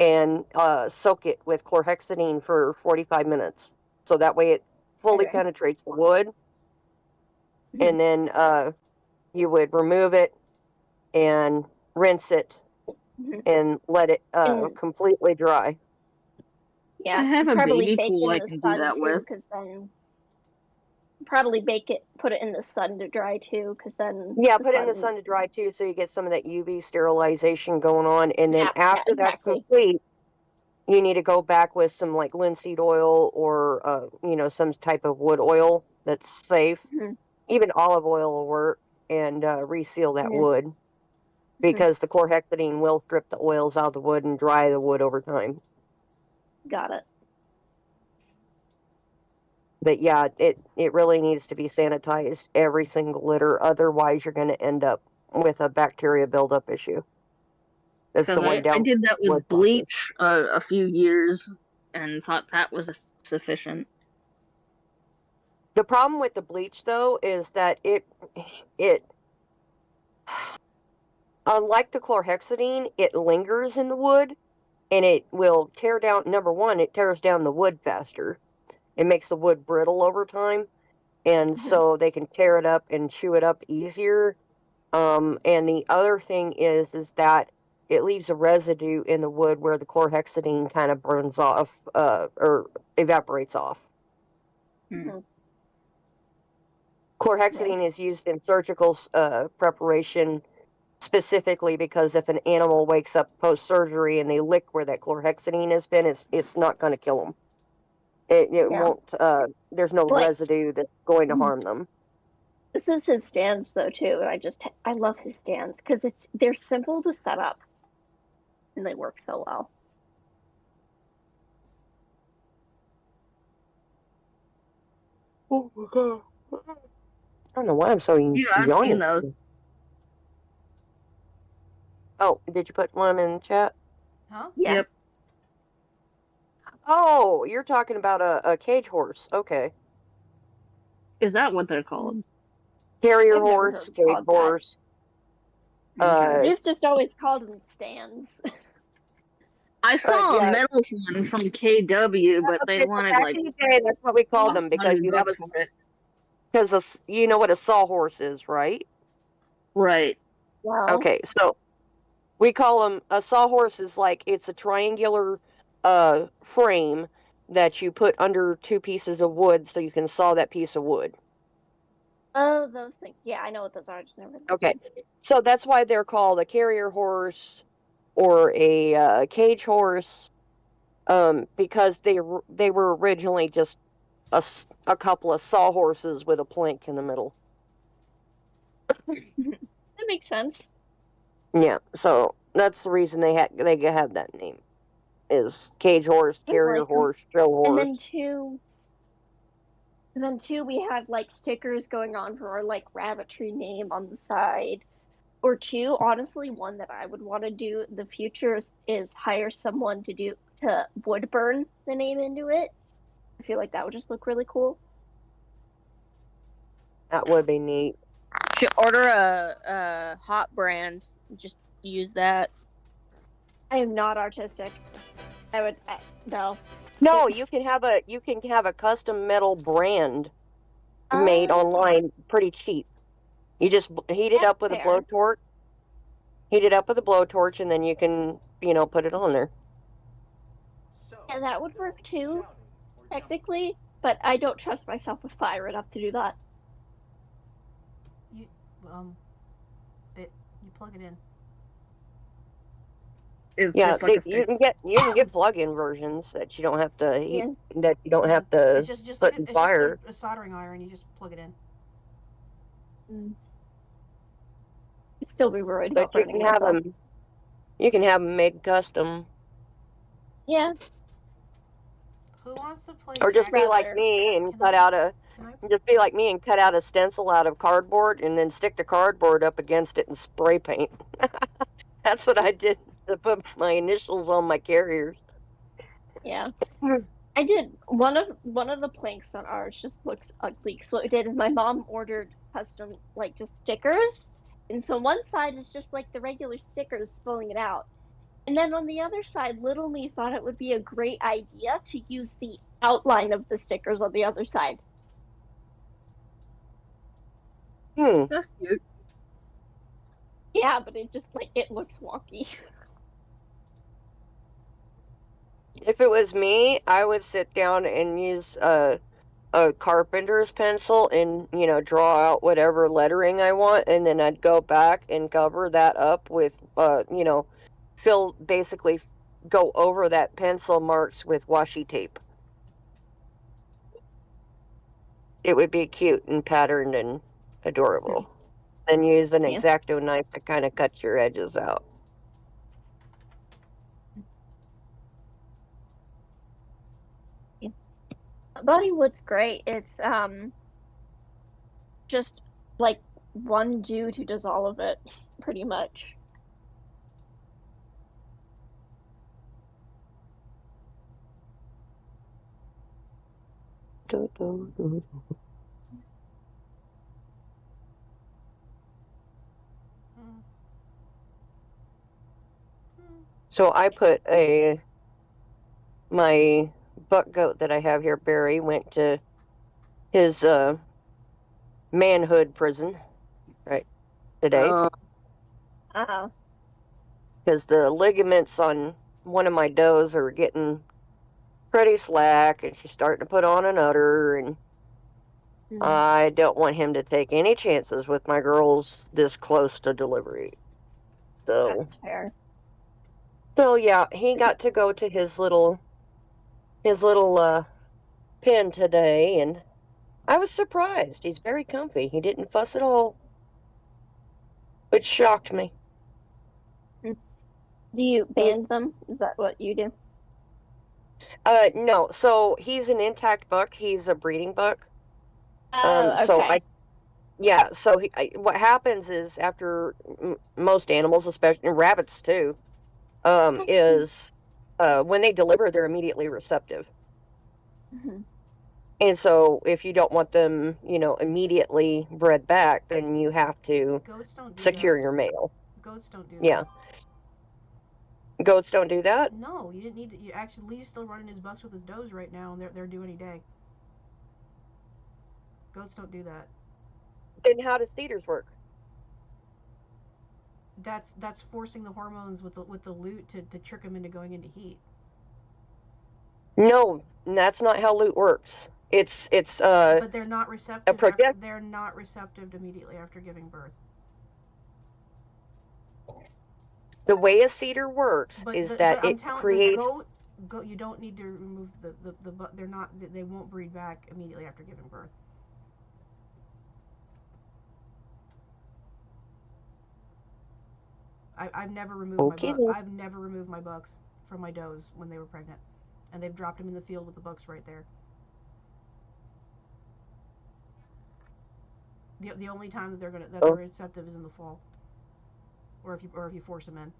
and soak it with chlorhexidine for 45 minutes. So that way it fully penetrates the wood. And then you would remove it and rinse it and let it completely dry. Yeah, I have a baby pool I can do that with. Because then probably put it in the sun to dry too. Because then put it in the sun to dry too, so you get some of that UV sterilization going on. And then after that's complete, you need to go back with some like linseed oil or some type of wood oil that's safe. Even olive oil will work, and reseal that wood, because the chlorhexidine will strip the oils out of the wood and dry the wood over time. Got it. But yeah, it really needs to be sanitized every single litter. Otherwise, you're going to end up with a bacteria buildup issue. That's the one down. I did that with bleach a few years and thought that was sufficient. The problem with the bleach, though, is that it unlike the chlorhexidine, it lingers in the wood, and it will tear down. Number one, it tears down the wood faster. It makes the wood brittle over time, and so they can tear it up and chew it up easier. And the other thing is that it leaves a residue in the wood where the chlorhexidine kind of burns off or evaporates off. Chlorhexidine is used in surgical preparation specifically because if an animal wakes up post-surgery and they lick where that chlorhexidine has been, it's not going to kill them. It won't, there's no residue that's going to harm them. This is his stands though too, and I love his stands because they're simple to set up, and they work so well. Oh my god! I don't know why I'm so Yeah, I've seen those. Oh, did you put one in the chat? Huh? Yeah. Yep. Oh, you're talking about a cage horse. Okay. Is that what they're called? Carrier horse, cage horse. We've just always called them stands. I saw a metal one from KW, but they wanted back in the day, that's what we called them because you have because you know what a sawhorse is, right? Right. Wow. Okay, so we call them a sawhorse is like it's a triangular frame that you put under two pieces of wood so you can saw that piece of wood. Oh, those things. Yeah, I know what those are. Just never. Okay, so that's why they're called a carrier horse or a cage horse, because they were originally just a couple of sawhorses with a plank in the middle. That makes sense. Yeah, so that's the reason they have that name is cage horse, carrier horse, show horse. And then two, we have like stickers going on for our like rabbitry name on the side. Or two, honestly, one that I would want to do in the future is hire someone to wood burn the name into it. I feel like that would just look really cool. That would be neat. Should order a hot brand. Just use that. I am not artistic. No. No, you can have a custom metal brand made online pretty cheap. You just heat it up with a blowtorch. Heat it up with a blowtorch, and then you can, put it on there. Yeah, that would work too, technically. But I don't trust myself with fire enough to do that. You plug it in. You can get plug-in versions that you don't have to heat, that you don't have to it's just put like in fire. Just a soldering iron. You just plug it in. I'd still be worried about burning myself. You can have them made custom. Yeah. Who wants to play? Or just be like me and cut out a stencil out of cardboard and then stick the cardboard up against it and spray paint. That's what I did to put my initials on my carriers. Yeah. I did one of the planks on ours just looks ugly. So what I did is my mom ordered custom just stickers, and so one side is just like the regular stickers filling it out, and then on the other side, little me thought it would be a great idea to use the outline of the stickers on the other side. That's cute. Yeah, but it just it looks wonky. If it was me, I would sit down and use a carpenter's pencil and, draw out whatever lettering I want, and then I'd go back and cover that up with, basically go over that pencil marks with washi tape. It would be cute and patterned and adorable. Then use an X-Acto knife to kind of cut your edges out. Bollywood's great. It's just one dude who does all of it, pretty much. So I put my buck goat that I have here, Barry, went to his manhood prison, right, today. Because the ligaments on one of my does are getting pretty slack, and she's starting to put on an udder, and I don't want him to take any chances with my girls this close to delivery. So That's fair. So yeah, he got to go to his little pen today, and I was surprised. He's very comfy. He didn't fuss at all, which shocked me. Do you band them? Is that what you do? No. So he's an intact buck. He's a breeding buck. Oh, okay. So So what happens is after most animals, especially rabbits too, is when they deliver, they're immediately receptive. Mm-hmm. And so if you don't want them, immediately bred back, then you have to secure your male. Goats don't do Yeah. that. Goats don't do that? No, you didn't need to. You actually, Lee's still running his bucks with his does right now, and they're due any day. Goats don't do that. Then how does cedars work? That's forcing the hormones with the lute to trick them into going into heat. No, that's not how lute works. It's But they're not receptive. They're not receptive immediately after giving birth. The way a cedar works is that it creates. Goat, you don't need to remove the they're not. They won't breed back immediately after giving birth. I've never removed I've never removed my bucks from my does when they were pregnant, and they've dropped them in the field with the bucks right there. The only time that they're receptive is in the fall, or if you force them in.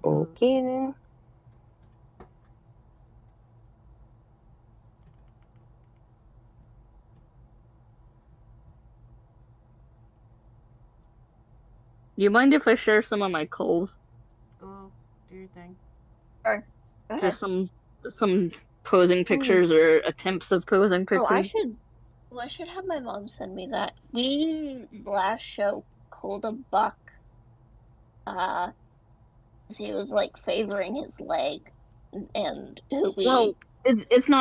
Okay then. Do you mind if I share some of my culls? Go do your thing. Sure. Just some posing pictures or attempts of posing pictures. I should have my mom send me that. We last show culled a buck. He was like favoring his leg, and Well, it's not